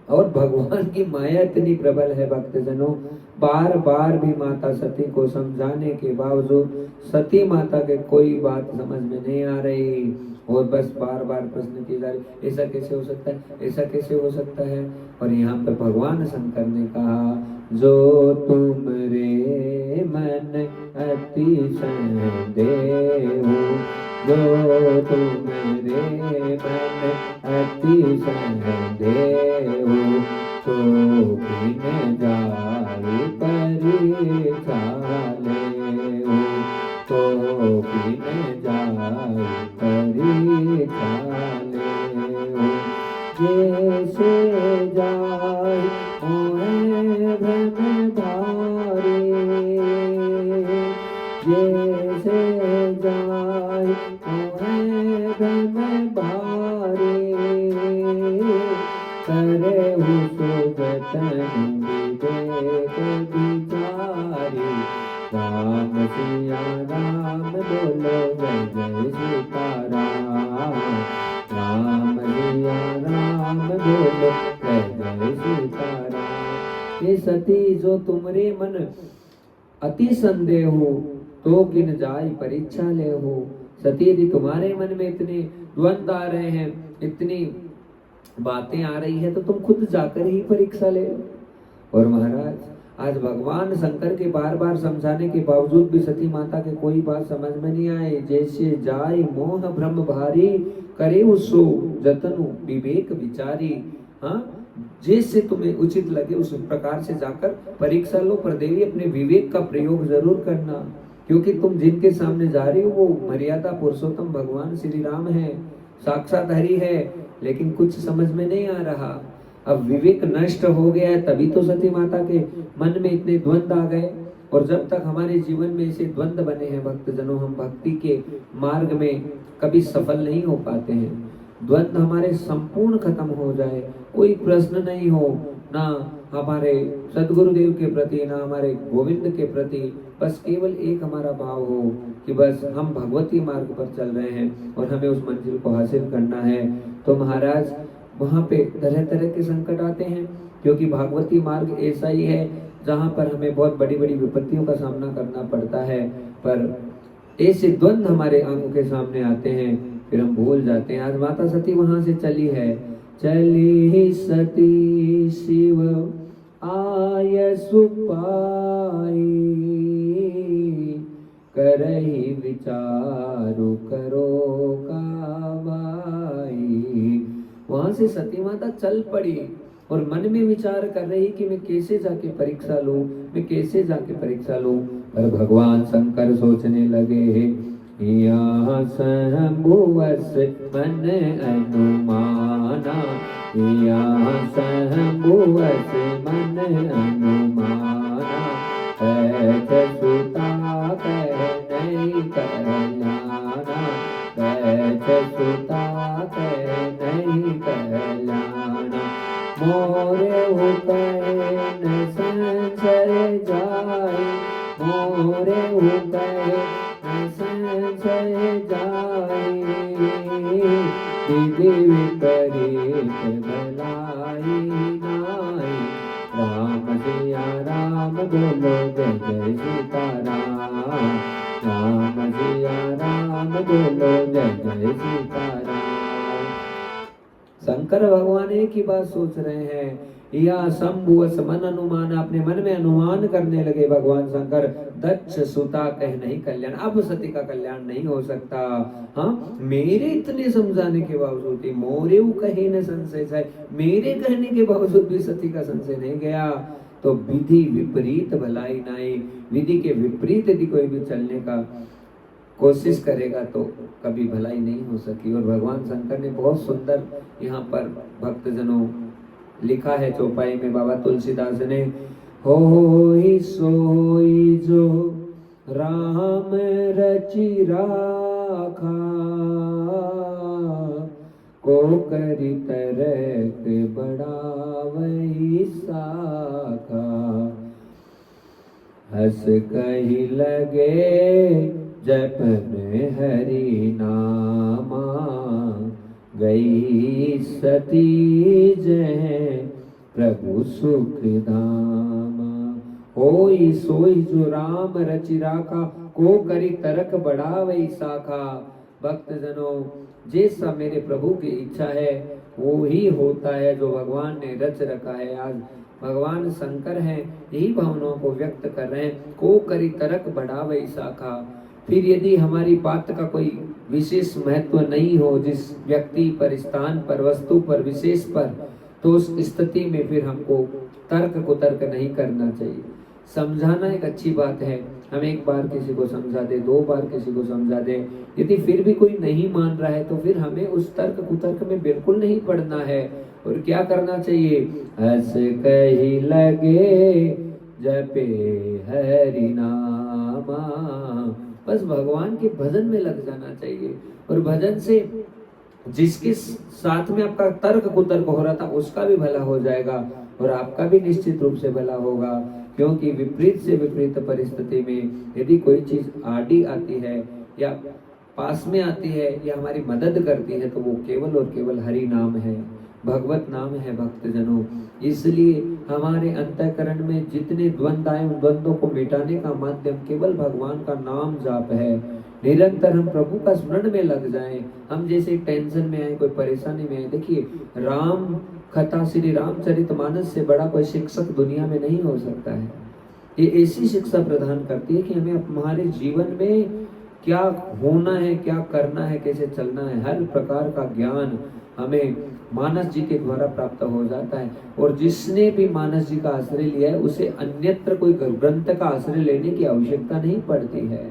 और भगवान की माया इतनी प्रबल है भक्तजनों, बार बार भी माता सती को समझाने के बावजूद सती माता के कोई बात समझ में नहीं आ रही, और बस बार बार प्रश्न की जा रही, ऐसा कैसे हो सकता है, ऐसा कैसे हो सकता है। और यहाँ पर भगवान शंकर ने कहा, जो तुम रे मन अति संदेह, जो तुम रे मन अति संदेह, तो बिन जाए परीक्षा ले, तो बिन जाए परीक्षा ले, जैसे जाए भ्रम भारे, जैसे जाए भ्रम भारे, करे सो सिया राम बोलो जय जय सीताराम। राम सिया राम बोलो जय जय सीताराम। ये सती जो तुमरे मन अति संदेह हो तो किन जाय परीक्षा ले हो। सती यदि तुम्हारे मन में इतने द्वंद्व आ रहे हैं, इतनी बातें आ रही है, तो तुम खुद जाकर ही परीक्षा ले लो। और महाराज आज भगवान शंकर के बार बार समझाने के बावजूद भी सती माता के कोई बात समझ में नहीं आए। जैसे जाय मोह भ्रम भारी करे उसो जतनु विवेक विचारी। हाँ, जैसे तुम्हें उचित लगे उस प्रकार से जाकर परीक्षा लो, पर देवी अपने विवेक का प्रयोग जरूर करना, क्योंकि तुम जिनके सामने जा रही हो वो मर्यादा पुरुषोत्तम भगवान श्री राम है, साक्षात हरि है, लेकिन कुछ समझ में नहीं आ रहा। अब विवेक नष्ट हो गया है, तभी तो सती माता के मन में इतने द्वंद्व आ गए। और जब तक हमारे जीवन में ऐसे द्वंद्व बने हैं भक्तजनों, हम भक्ति के मार्ग में कभी सफल नहीं हो पाते हैं। द्वंद्व हमारे संपूर्ण खत्म हो जाए, कोई प्रश्न नहीं हो, ना हमारे सदगुरुदेव के प्रति, ना हमारे गोविंद के प्रति, बस केवल एक हमारा भाव हो कि बस हम भगवती मार्ग पर चल रहे हैं और हमें उस मंजिल को हासिल करना है। तो महाराज वहाँ पे तरह तरह के संकट आते हैं, क्योंकि भागवती मार्ग ऐसा ही है जहाँ पर हमें बहुत बड़ी बड़ी विपत्तियों का सामना करना पड़ता है। पर ऐसे द्वंद्व हमारे आंखों के सामने आते हैं, फिर हम भूल जाते हैं। आज माता सती वहां से चली है, चली सती शिव आय सुपाई, करही विचारु करो काबाई। वहां से सती माता चल पड़ी और मन में विचार कर रही कि मैं कैसे जाके परीक्षा लूं, मैं कैसे जाके परीक्षा लूं। पर भगवान शंकर सोचने लगे, यहाँ सहबुवस मन अनुमाना, यहाँ सहबुवस मन अनुमाना, बैठ सुता कह नहीं कहलाना, बैठ सुता कह नहीं कहलाना, मोरे हुकैन संशय जाए, मोरे हुकैन संशय जाए, विधि विपरीत भलाई नाई। राम सिया राम बोलो जय जय सीताराम, राम सिया राम बोलो जय जय सीताराम। शंकर भगवान एक ही बात सोच रहे हैं, या शंभुवस मन अनुमान, अपने मन में अनुमान करने लगे भगवान शंकर, दक्ष सुता कह नहीं कल्याण, अब सती का कल्याण नहीं हो सकता। हाँ, मेरे इतने समझाने के बावजूद भी, मोरे कहे न संशय जाए, मेरे कहने के बावजूद भी सती का संशय नहीं गया, तो विधि विपरीत भलाई नाई। विधि के विपरीत यदि कोई भी चलने का कोशिश करेगा तो कभी भलाई नहीं हो सकी। और भगवान शंकर ने बहुत सुंदर यहाँ पर भक्तजनों लिखा है चौपाई में बाबा तुलसीदास ने, होई सोई जो राम रचि राखा, को करी तरक बढ़ावई साखा, हस कही लगे जपन हरि नामा, गई सती जय प्रभु सुख धामा। होई सोई जो राम रचि राखा, को करी तरक बढ़ावई शाखा। भक्तजनों, जैसा मेरे प्रभु की इच्छा है वो ही होता है जो भगवान ने रच रखा है। आज भगवान शंकर हैं, यही भावनाओं को व्यक्त कर रहे हैं, को करी तरक बढ़ावई शाखा। फिर यदि हमारी बात का कोई विशेष महत्व नहीं हो, जिस व्यक्ति पर, स्थान पर, वस्तु पर, विशेष पर, तो उस स्थिति में फिर हमको तर्क को तर्क नहीं करना चाहिए। समझाना एक अच्छी बात है, हम एक बार किसी को समझा दे, दो बार किसी को समझा दे, यदि फिर भी कोई नहीं मान रहा है तो फिर हमें उस तर्क कुतर्क में बिल्कुल नहीं पड़ना है। और क्या करना चाहिए, हस कही लगे जपे हरि नामा, बस भगवान के भजन में लग जाना चाहिए। और भजन से जिसके साथ में आपका तर्क कुतर्क हो रहा था उसका भी भला हो जाएगा और आपका भी निश्चित रूप से भला होगा। क्योंकि विपरीत से विपरीत परिस्थिति में यदि कोई चीज आड़ी आती है या पास में आती है या हमारी मदद करती है तो वो केवल और केवल हरि नाम है, भगवत नाम है भक्तजनों। इसलिए हमारे अंतःकरण में जितने द्वंद्व आए उन द्वंद्वों को मिटाने का माध्यम केवल भगवान का नाम जाप है। निरंतर हम प्रभु का स्मरण में लग जाएं। हम जैसे टेंशन में आए, कोई परेशानी में आए, देखिए राम कथा श्री रामचरितमानस से बड़ा कोई शिक्षक दुनिया में नहीं हो सकता है। ये ऐसी शिक्षा प्रदान करती है कि हमें हमारे जीवन में क्या होना है, क्या करना है, कैसे चलना है, हर प्रकार का ज्ञान हमें मानस जी के द्वारा प्राप्त हो जाता है। और जिसने भी मानस जी का आश्रय लिया है उसे अन्यत्र कोई ग्रंथ का आश्रय लेने की आवश्यकता नहीं पड़ती है।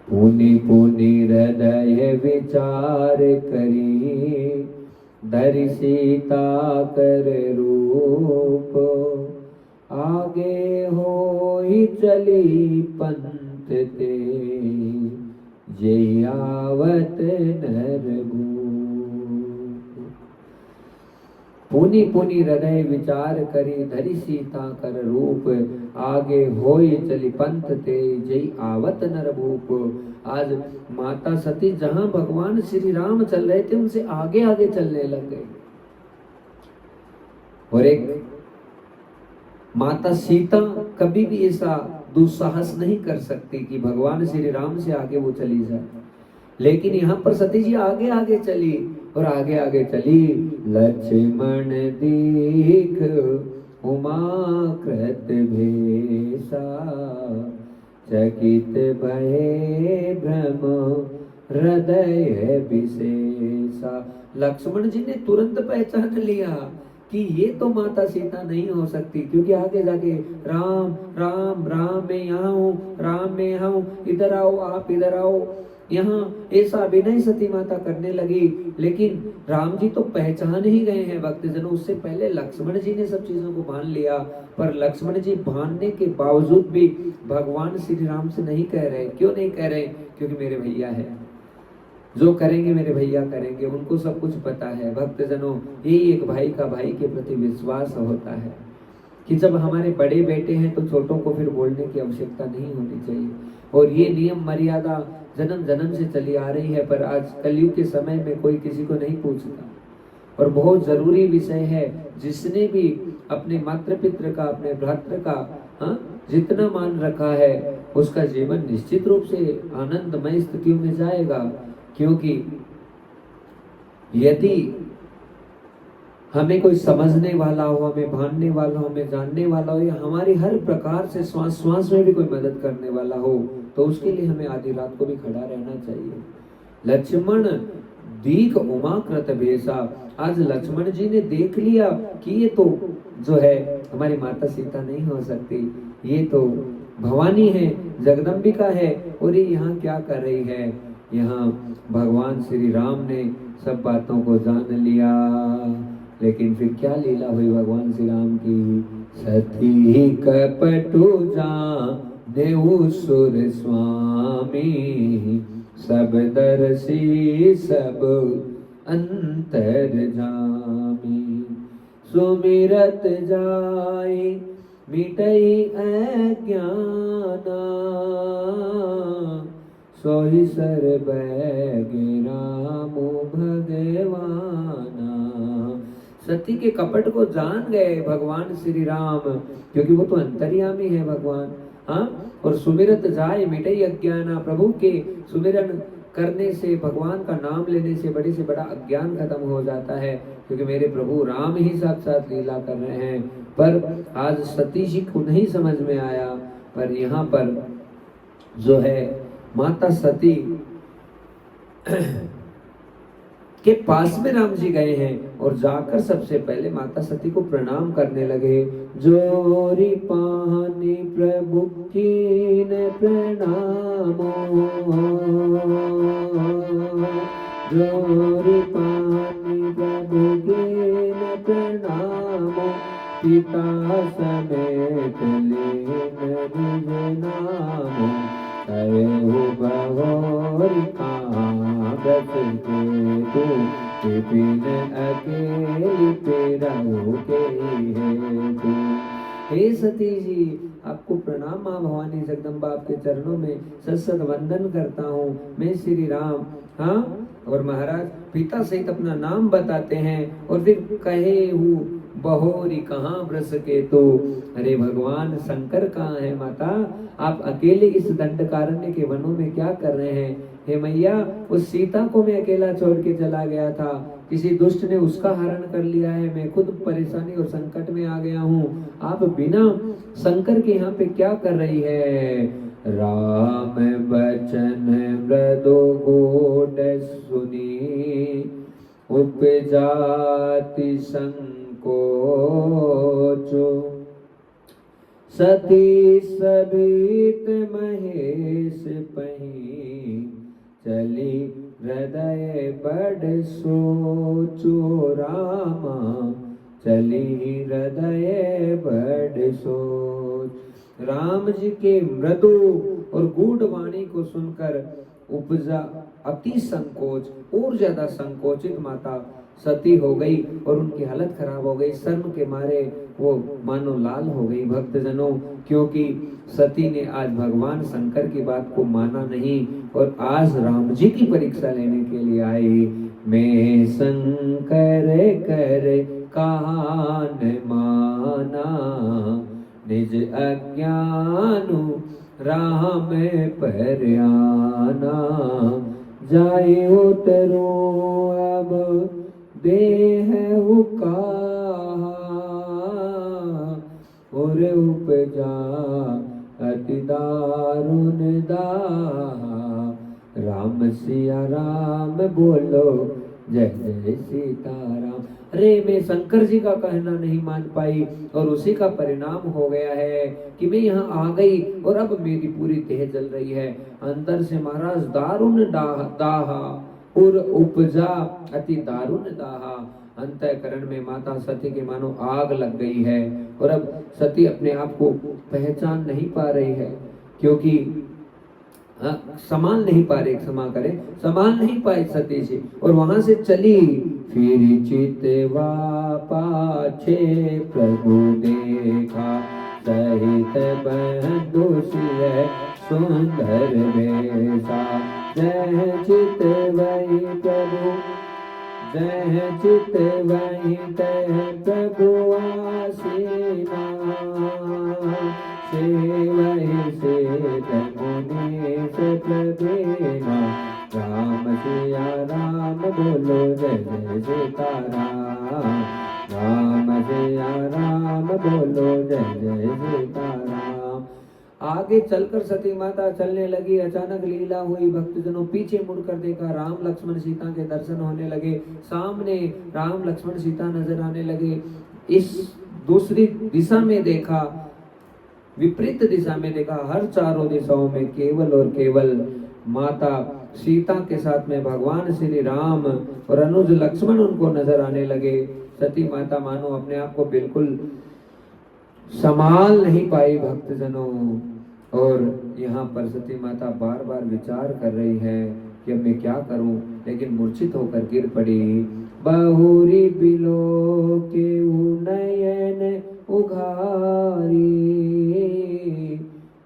पुनि पुनि हृदय विचार करी, धरि सीता कर रूप, आगे होई चली पंथ ते, जय आवत नरभूप। पुनि पुनि हृदय विचार करी, धरि सीता कर रूप, आगे होई चली पंथ ते, जय आवत नरभूप। आज माता सती जहां भगवान श्री राम चल रहे थे उनसे आगे आगे चलने लग गए। और एक माता सीता कभी भी ऐसा दुस्साहस नहीं कर सकती कि भगवान श्री राम से आगे वो चली जाए, लेकिन यहाँ पर सती जी आगे आगे चली और आगे आगे चली। लक्ष्मण दीख उमा कृत भेसा, चकित भये भ्रम हृदय विशेषा। लक्ष्मण जी ने तुरंत पहचान लिया कि ये तो माता सीता नहीं हो सकती, क्योंकि आगे जाके राम राम राम मैं यहाँ हूँ, राम मैं यहाँ हूँ, इधर आओ, आप इधर आओ, यहाँ ऐसा अभिनय सती माता करने लगी। लेकिन राम जी तो पहचान ही गए हैं भक्तजनों, उससे पहले लक्ष्मण जी ने सब चीजों को भान लिया। पर लक्ष्मण जी भानने के बावजूद भी भगवान श्री राम से नहीं कह रहे। क्यों नहीं कह रहे? क्योंकि मेरे भैया है, जो करेंगे मेरे भैया करेंगे, उनको सब कुछ पता है। भक्तजनों, यही एक भाई का भाई के प्रति विश्वास होता है कि जब हमारे बड़े बेटे हैं तो छोटों को फिर बोलने की आवश्यकता नहीं होनी चाहिए। और ये नियम मर्यादा जन्म जन्म से चली आ रही है, पर आज कलयुग के समय में कोई किसी को नहीं पूछता। और बहुत जरूरी विषय है, जिसने भी अपने मातृ पितृ का, अपने भ्रातृ का जितना मान रखा है, उसका जीवन निश्चित रूप से आनंदमय स्थितियों में जाएगा। क्योंकि यदि हमें कोई समझने वाला हो, हमें भानने वाला हो, हमें जानने वाला हो, या हमारी हर प्रकार से श्वास श्वास में भी कोई मदद करने वाला हो, तो उसके लिए हमें आधी रात को भी खड़ा रहना चाहिए। लक्ष्मण दीख उमा कृत भेसा। आज लक्ष्मण जी ने देख लिया कि ये तो जो है हमारी माता सीता नहीं हो सकती, ये तो भवानी है, जगदम्बिका है, और ये यहाँ क्या कर रही है। यहाँ भगवान श्री राम ने सब बातों को जान लिया, लेकिन फिर क्या लीला हुई भगवान श्री राम की। सती कपटु जानेउ सुर स्वामी, सब दर्शी सब अंतर जामी, सुमिरत जाय मिटई अज्ञाना, सोई सर बैगे रामो भगवाना। सती के कपट को जान गए भगवान श्री राम, क्योंकि वो तो अंतर्यामी है भगवान। और सुमिरत जाए मिटई अज्ञाना, प्रभु के सुमिरन करने से, भगवान का नाम लेने से बड़े से बड़ा अज्ञान खत्म हो जाता है, क्योंकि मेरे प्रभु राम ही साक्षात लीला कर रहे हैं। पर आज सती जी को नहीं समझ में आया, पर यहाँ पर जो है माता सती के पास में राम जी गए हैं और जाकर सबसे पहले माता सती को प्रणाम करने लगे। जोरी पानी प्रभु कीन प्रणामो, जोरी पानी प्रभु कीन प्रणामो, पिता समेत लेन निज नामो, कहो बहोरी कागज के तू, विपिन अकेली तेरा के है तू। हे सती जी, आपको प्रणाम माँ भवानी जगदम्बा, आपके चरणों में सत वंदन करता हूँ मैं श्री राम। हाँ, और महाराज पिता सहित अपना नाम बताते हैं और फिर कहे हूँ बहोरी कहाँ ब्रस के तो। अरे भगवान शंकर कहाँ है माता, आप अकेले इस दंडकारण्य के वनों में क्या कर रहे हैं। हे मैया, उस सीता को मैं अकेला छोड़ के चला गया था, किसी दुष्ट ने उसका हरण कर लिया है, मैं खुद परेशानी और संकट में आ गया हूँ, आप बिना शंकर के यहाँ पे क्या कर रही है। राम बचन मृदु गोड सुनी, उपजाति संकोचो, सती सबित महेश पही, चली हृदय बड़ सोचो। रामा चली हृदय बड़ सोच। राम जी के मृदु और गूढ़ वाणी को सुनकर उपजा अति संकोच, और ज्यादा संकोचित माता सती हो गई और उनकी हालत खराब हो गई। शर्म के मारे वो मानो लाल हो गई भक्तजनों, क्योंकि सती ने आज भगवान शंकर की बात को माना नहीं और आज राम जी की परीक्षा लेने के लिए आई। मैं शंकर कर कान माना, निज अज्ञानु राम पर आना। जाए उतरो अब देह कहा, और उपजा अति दारुण दाहा। राम सिया राम बोलो जय जय सीताराम। अरे मैं शंकर जी का कहना नहीं मान पाई और उसी का परिणाम हो गया है कि मैं यहाँ आ गई और अब मेरी पूरी देह जल रही है। अंदर से महाराज दारुण दाहा और उपजा अति दारुण दाहा। अंतःकरण में माता सती के मानो आग लग गई है और अब सती अपने आप को पहचान नहीं पा रही है, क्योंकि संभाल नहीं पा रही, क्षमा करे, संभाल नहीं पाई सती जी और वहां से चली। फिर चितवा पाछे प्रभु देखा, सहित बंधु सिय सुंदर वेशा। जय चित वही प्रभु, जय चित वही तह प्रभु आसीना। से वही से मुनि से प्रदेना। राम सिया राम बोलो जय जय सीताराम। राम सिया राम बोलो जय जय सीताराम। आगे चलकर सती माता चलने लगी। अचानक लीला हुई, भक्तजनों पीछे मुड़कर देखा, राम लक्ष्मण सीता के दर्शन होने लगे। सामने राम लक्ष्मण सीता नजर आने लगे। इस दूसरी दिशा में देखा, विपरीत दिशा में देखा, हर चारों दिशाओं में केवल और केवल माता सीता के साथ में भगवान श्री राम और अनुज लक्ष्मण उनको नजर आने लगे। सती माता मानो अपने आप को बिल्कुल संभाल नहीं पाई भक्तजनों, और यहाँ पर सती माता बार बार विचार कर रही है कि अब मैं क्या करूं, लेकिन मूर्छित होकर गिर पड़ी। बहुरी बिलो के नयन उघारी,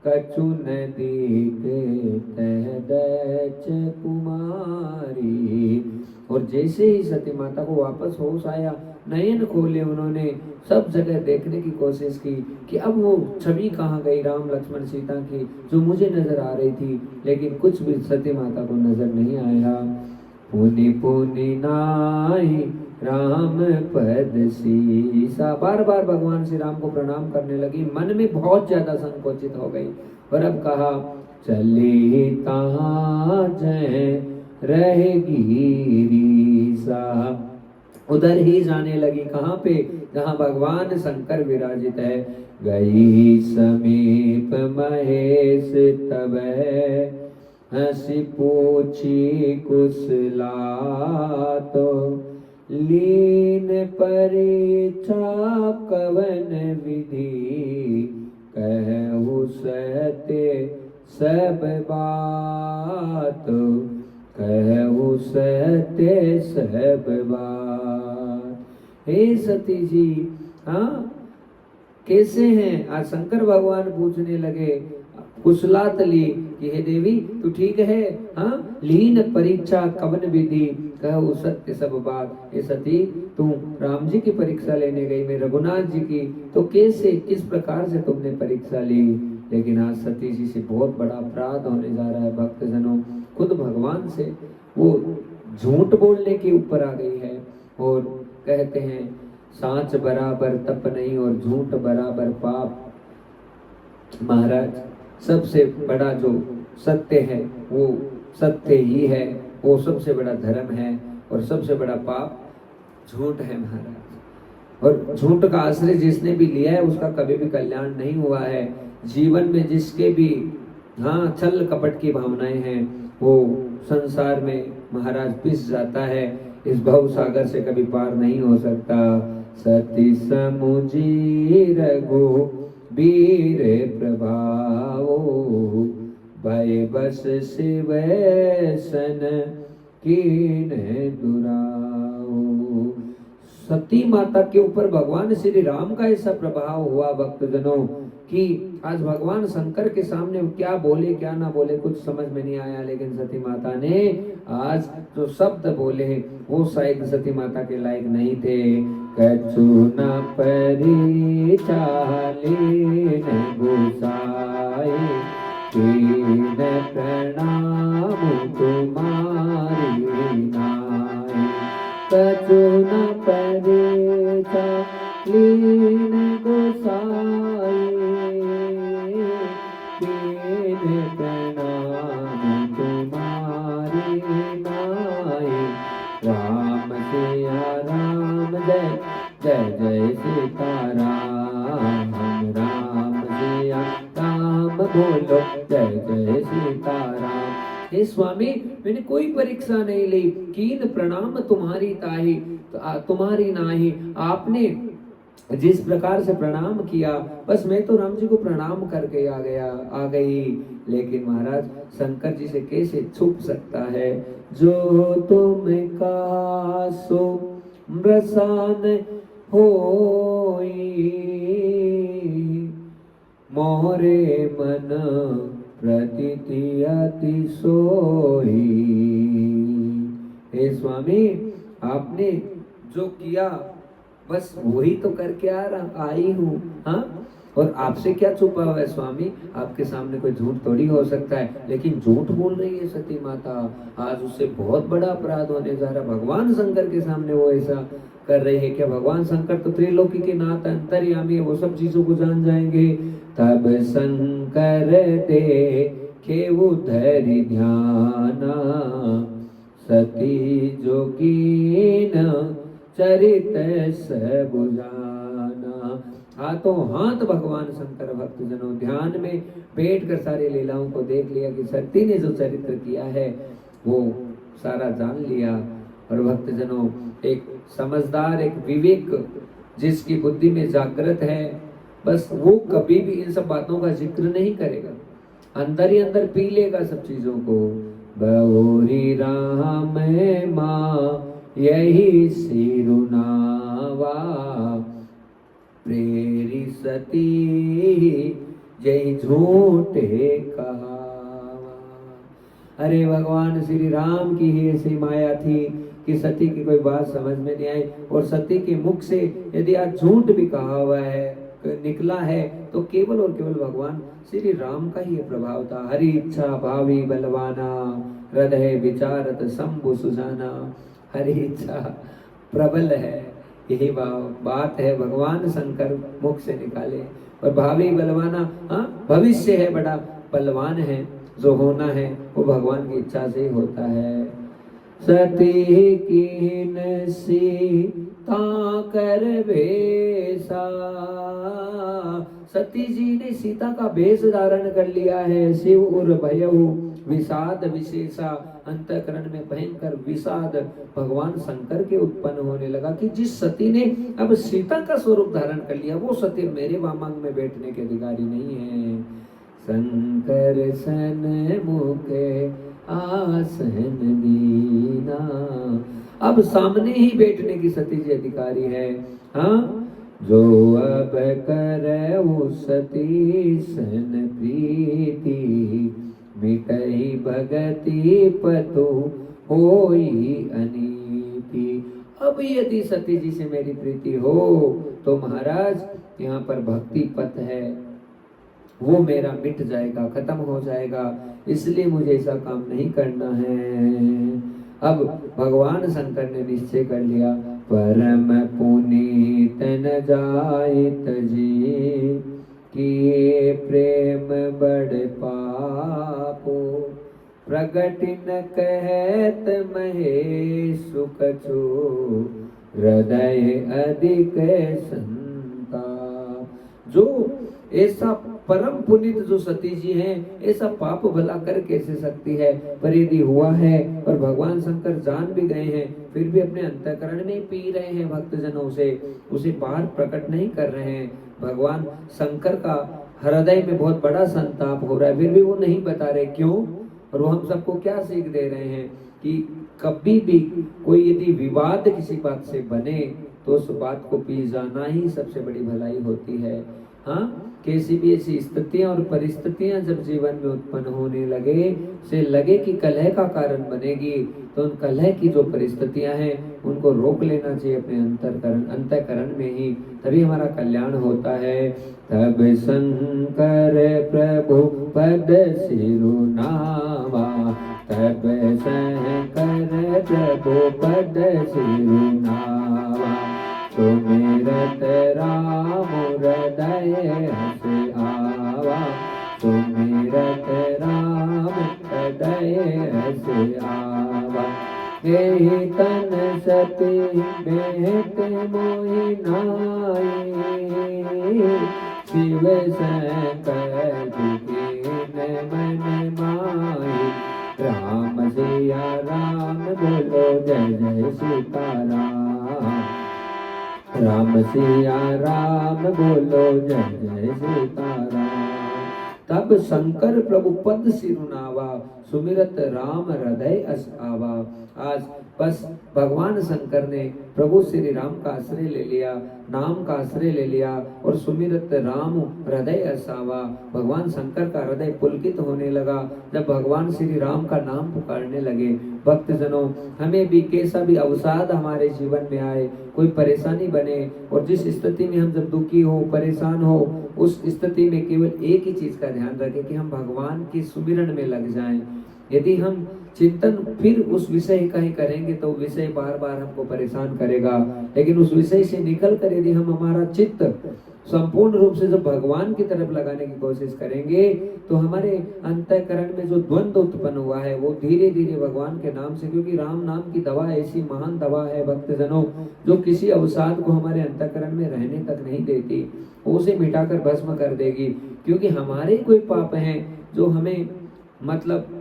कछु नदी के तह दच कुमारी। और जैसे ही सती माता को वापस होश आया, नयन खोले उन्होंने, सब जगह देखने की कोशिश की कि अब वो छवि कहाँ गई राम लक्ष्मण सीता की जो मुझे नजर आ रही थी, लेकिन कुछ भी सती माता को नजर नहीं आया। पुनि पुनि नाहि राम पद सीसा। बार बार भगवान श्री राम को प्रणाम करने लगी, मन में बहुत ज्यादा संकोचित हो गई और अब कहा चली तहाँ जय रहेगी सा। उधर ही जाने लगी, कहाँ पे, जहाँ भगवान शंकर विराजित है। गई समीप महेश तब हंसी पूछी कुशला तो, लीन परीक्षा कवन विधि कहु सत्य सब बात, कहु सत्य सब बात। हे सती जी, हाँ कैसे हैं? आज शंकर भगवान पूछने लगे कुशलातली कि हे देवी तू ठीक है? हाँ, लीन परीक्षा कवन विधि कहु सत्य सब बात। हे सती, तू राम जी की परीक्षा लेने गई, मैं रघुनाथ जी की, तो कैसे किस प्रकार से तुमने परीक्षा ली? लेकिन आज सती जी से बहुत बड़ा अपराध होने जा रहा है भक्तजनों। खुद भगवान से वो झूठ बोलने के ऊपर आ गई है और कहते हैं सांच बराबर तप नहीं और झूठ बराबर पाप। महाराज, सबसे बड़ा जो सत्य है वो सत्य ही है, वो सबसे बड़ा धर्म है और सबसे बड़ा पाप झूठ है महाराज। और झूठ का आश्रय जिसने भी लिया है उसका कभी भी कल्याण नहीं हुआ है। जीवन में जिसके भी छल कपट की भावनाएं हैं वो संसार में महाराज पिस जाता है, इस भव सागर से कभी पार नहीं हो सकता। सती समुझी रघु वीर प्रभाओ, भय बस शिव सन कीन दुराओ। सती माता के ऊपर भगवान श्री राम का ऐसा प्रभाव हुआ भक्तजनों कि आज भगवान शंकर के सामने क्या बोले क्या ना बोले कुछ समझ में नहीं आया, लेकिन सती माता ने आज जो शब्द बोले वो शायद सती माता के लायक नहीं थे। कछु न परी चालीन गुसाए, कीन प्रणाम तुम्हारी नाय। कछु न परी चालीन गुसाए, कीन प्रणाम तुम्हारी नाय। राम सिया राम जय जय जय सीताराम, राम सिया राम बोलो जय जय सीताराम। हे स्वामी, मैंने कोई परीक्षा नहीं ली, कीन प्रणाम तुम्हारी ताही तुम्हारी नाही। आपने जिस प्रकार से प्रणाम किया बस मैं तो राम जी को प्रणाम करके आ गई। लेकिन महाराज शंकर जी से कैसे छुप सकता है? जो तुम कहा सो मृषान होई, मोरे मन प्रतीति अति सोई। हे स्वामी, आपने जो किया बस वही तो करके आई हूँ। हाँ, और आपसे क्या छुपा हुआ है स्वामी? आपके सामने कोई झूठ थोड़ी हो सकता है, लेकिन झूठ बोल रही है सती माता। आज उससे बहुत बड़ा अपराध होने जा रहा है। भगवान शंकर के सामने वो ऐसा कर रही है। क्या भगवान शंकर तो त्रिलोकी के नाथ अंतर्यामी है, वो सब चीजों को जान जाएंगे। तब शंकर देखे उधरि ध्याना, सती जो कीन चरित सब जाना। हाथों हाथ भगवान शंकर भक्तजनों ध्यान में बैठकर सारी लीलाओं को देख लिया कि सती ने जो चरित्र किया है वो सारा जान लिया। और भक्तजनों, एक समझदार, एक विवेक जिसकी बुद्धि में जागृत है, बस वो कभी भी इन सब बातों का जिक्र नहीं करेगा, अंदर ही अंदर पी लेगा सब चीजों को। बहुरी राम माँ यही सिरुनावा, प्रेरी सती जय झूठे कहावा। अरे भगवान श्री राम की ही ऐसी माया थी कि सती की कोई बात समझ में नहीं आई, और सती के मुख से यदि आज झूठ भी कहा हुआ है निकला है तो केवल और केवल भगवान श्री राम का ही प्रभाव था। हरि इच्छा भावी बलवाना, हृदय विचारत शंभु सुजाना। हरि इच्छा प्रबल है, यही बात है भगवान शंकर मुख से निकाले। और भावी बलवाना, भविष्य है बड़ा बलवान है, जो होना है वो भगवान की इच्छा से ही होता है। सती कीन सीता कर भेसा, सती जी ने सीता का भेष धारण कर लिया है। शिव उर भयहु विषाद विशेषा, अंतःकरण में भयंकर विषाद भगवान शंकर के उत्पन्न होने लगा कि जिस सती ने अब सीता का स्वरूप धारण कर लिया वो सती मेरे वामांग में बैठने के अधिकारी नहीं है। शंकर सन मुखे आसन दीना, अब सामने ही बैठने की सती जी अधिकारी है। हाँ, जो अब करऊ सती सन प्रीति, मिटई भगति पतु होई अनीति। अब यदि सती जी से मेरी प्रीति हो तो महाराज यहाँ पर भक्ति पथ है वो मेरा मिट जाएगा, खत्म हो जाएगा, इसलिए मुझे ऐसा काम नहीं करना है। अब भगवान शंकर ने निश्चय कर लिया, परम पुनीत न जाइत जी, किए प्रेम बड़ पापो, प्रगट न कहत महेशु कछु, हृदय अधिक संताप। जो ऐसा परम पुनीत जो सती जी हैं, ऐसा पाप भला कर कैसे सकती है? पर यदि हुआ है और भगवान शंकर जान भी गए हैं, फिर भी अपने अंतःकरण में पी रहे हैं भक्तजनों से, उसे बाहर प्रकट नहीं कर रहे हैं। भगवान शंकर का हृदय में बहुत बड़ा संताप हो रहा है, फिर भी वो नहीं बता रहे, क्यों? और वो हम सबको क्या सीख दे रहे हैं कि कभी भी कोई यदि विवाद किसी बात से बने तो उस बात को पी जाना ही सबसे बड़ी भलाई होती है। हाँ, कैसी भी ऐसी स्थितियां और परिस्थितियां जब जीवन में उत्पन्न होने लगे, से लगे कि कलह का कारण बनेगी, तो उन कलह की जो परिस्थितियां हैं उनको रोक लेना चाहिए अपने अंतःकरण में ही, तभी हमारा कल्याण होता है। तब शंकर प्रभु पद सिरुनावा, तब शंकर प्रभु पद सिरुनावा, सुमिरत राम हृदय हस आवा, सुमिरत राम हृदय हस आवा। हे तन सती बेट मोहि नाई, शिव शंकर दीन मन माई, राम सिया राम बोलो जय जय सीताराम, राम सिया राम बोलो जय जय सीताराम। तब शंकर प्रभु पद सिरुनावा, सुमिरत राम हृदय अस आवा। आज बस भगवान शंकर ने प्रभु श्री राम का आश्रय ले लिया, नाम का आश्रय ले लिया और सुमिरत राम हृदय असावा। भगवान शंकर का हृदय पुलकित होने लगा जब भगवान श्री राम का नाम पुकारने लगे। भक्तजनों, हमें भी कैसा भी अवसाद हमारे जीवन में आए, कोई परेशानी बने, और जिस स्थिति में हम जब दुखी हो, परेशान हो, उस स्थिति में केवल एक ही चीज का ध्यान रखें कि हम भगवान के सुमिरन में लग जाएं। यदि हम चिंतन फिर उस विषय का ही करेंगे तो विषय बार बार हमको परेशान करेगा, लेकिन उस विषय से निकल कर यदि हम हमारा चित्त संपूर्ण रूप से जब भगवान की तरफ लगाने की कोशिश करेंगे तो हमारे अंतःकरण में जो द्वंद्व उत्पन्न हुआ है वो धीरे धीरे भगवान के नाम से, क्योंकि राम नाम की दवा ऐसी महान दवा है भक्तजनों, जो किसी अवसाद को हमारे अंतःकरण में रहने तक नहीं देती, उसे मिटाकर भस्म कर देगी। क्योंकि हमारे कोई पाप हैं जो हमें मतलब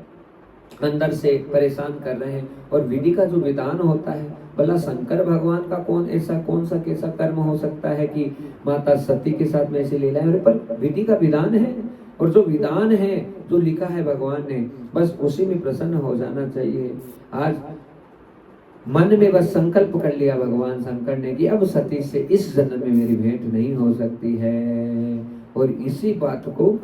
अंदर से परेशान कर रहे हैं, और विधि का जो विधान होता है, भला शंकर भगवान का कौन सा कैसा कर्म हो सकता है कि माता सती के साथ में ऐसी लीला है? पर विधि का विधान है, और जो विधान है जो लिखा है भगवान ने, बस उसी में प्रसन्न हो जाना चाहिए। आज मन में बस संकल्प कर लिया भगवान शंकर ने कि अब सती से इस जन्म में मेरी भेंट नहीं हो सकती है, और इसी बात को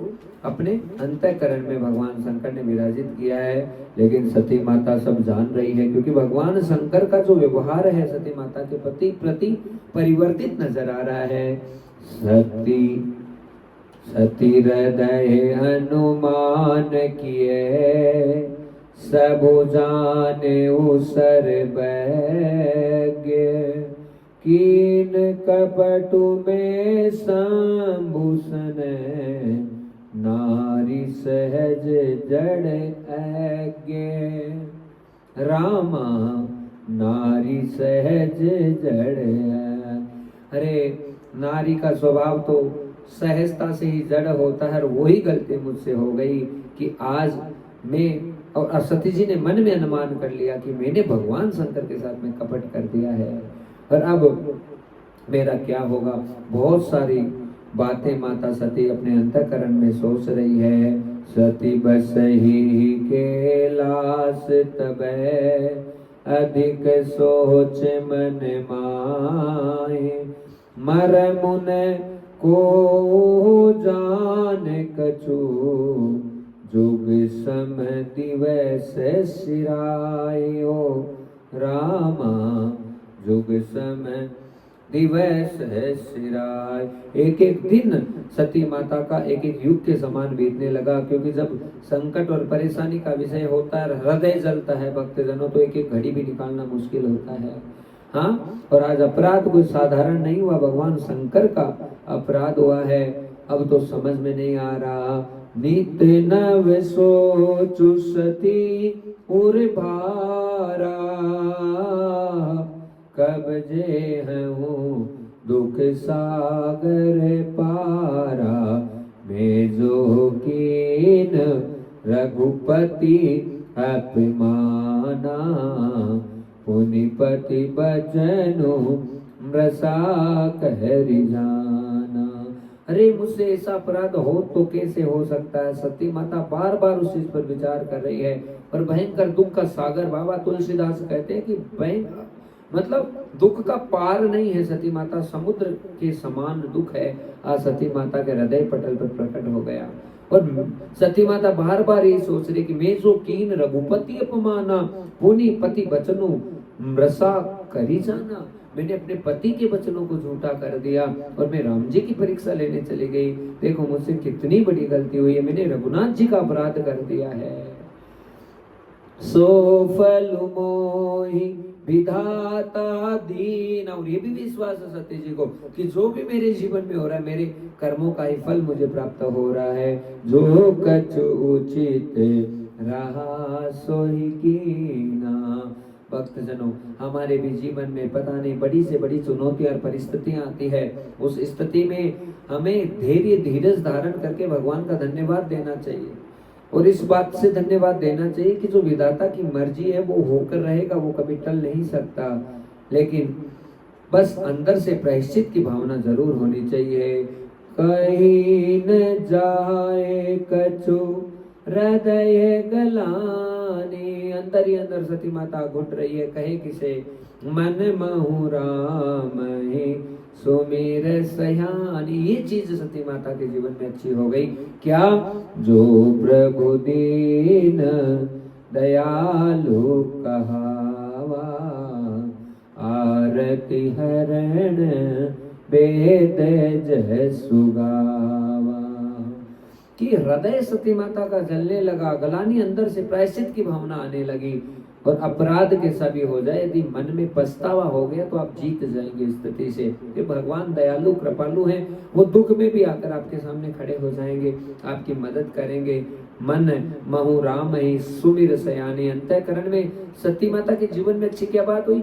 अपने अंतःकरण में भगवान शंकर ने विराजित किया है। लेकिन सती माता सब जान रही है, क्योंकि भगवान शंकर का जो व्यवहार है सती माता के प्रति परिवर्तित नजर आ रहा है। सती हृदय अनुमान किए, सब जाने उसर बैग्य, कीन कपटु में संभूषण, नारी सहज जड़ आज्ञ। रामा नारी सहज जड़। अरे नारी का स्वभाव तो सहजता से ही जड़ होता है, और वही गलती मुझसे हो गई कि आज मैं, और सती जी ने मन में अनुमान कर लिया कि मैंने भगवान शंकर के साथ में कपट कर दिया है, और अब मेरा क्या होगा। बहुत सारी बातें माता सती अपने अंतःकरण में सोच रही है। सती बस ही कैलाश तबै, अधिक सोच मन माए, मर मुन को जान कछु, जुग सम दिवस सिरायो रामा, जुग सम दिवस सिराय। एक एक दिन सती माता का एक एक युग के समान बीतने लगा, क्योंकि जब संकट और परेशानी का विषय होता है, हृदय जलता है भक्तजनों, तो एक एक घड़ी भी निकालना मुश्किल होता है। हाँ, और आज अपराध कोई साधारण नहीं हुआ, भगवान शंकर का अपराध हुआ है। अब तो समझ में नहीं आ रहा। नित नव सोचु सती उर भारा, कब जे हूँ दुख सागर पारा, मैं जो कीन रघुपति अपमाना, पुनिपति बचनु मृषा कहरि जाना। अरे मुझसे ऐसा अपराध हो तो कैसे हो सकता है। सती माता बार बार उस चीज पर विचार कर रही है, और भयंकर दुख का सागर, बाबा तुलसीदास कहते हैं कि भयंकर मतलब दुख का पार नहीं है। सती माता समुद्र के समान दुख है, आज सती माता के हृदय पटल पर प्रकट हो गया। और सती माता बार बार ये सोच रही कि मैं जो कीन रघुपति अपमाना, पुनि पति बचनु मृषा करी जाना। मैंने अपने पति के वचनों को झूठा कर दिया और मैं राम जी की परीक्षा लेने चली गई। देखो मुझसे कितनी बड़ी गलती हुई है, मैंने रघुनाथ जी का अपराध कर दिया है। सो फल मोहि विधाता दीन। और ये भी विश्वास है सत्य जी को कि जो भी मेरे जीवन में हो रहा है, मेरे कर्मों का ही फल मुझे प्राप्त हो रहा है। जो कछु उचित रहा सोई कीना। भक्तजनों, हमारे भी जीवन में पता नहीं बड़ी से बड़ी चुनौतियां और परिस्थितियां आती है। उस स्थिति में हमें धैर्य धीरज धारण करके भगवान का धन्यवाद देना चाहिए, और इस बात से धन्यवाद देना चाहिए कि जो विधाता की मर्जी है वो होकर रहेगा, वो कभी टल नहीं सकता। लेकिन बस अंदर से प्रायश्चित की भावना जरूर होनी चाहिए। कहीं न जाए कछु हृदय गलानी। अंदर ही अंदर सती माता घुट रही है, कहे किसे, मन महु राम ही सुमेर सयानी। ये चीज सती माता के जीवन में अच्छी हो गई। क्या? जो प्रभु दीन दयालु कहावा, आरती हरण वेद जय सुगावा। कि हृदय सती माता का जलने लगा, गलानी अंदर से प्रायश्चित की भावना आने लगी। और अपराध कैसा भी हो जाए, यदि मन में पछतावा हो गया तो आप जीत जाएंगे स्थिति से। कि भगवान दयालु कृपालु हैं, वो दुख में भी आकर आपके सामने खड़े हो जाएंगे, आपकी मदद करेंगे। मन महु राम ही सुमिर सयानी। अंतःकरण में सती माता के जीवन में अच्छी क्या बात हुई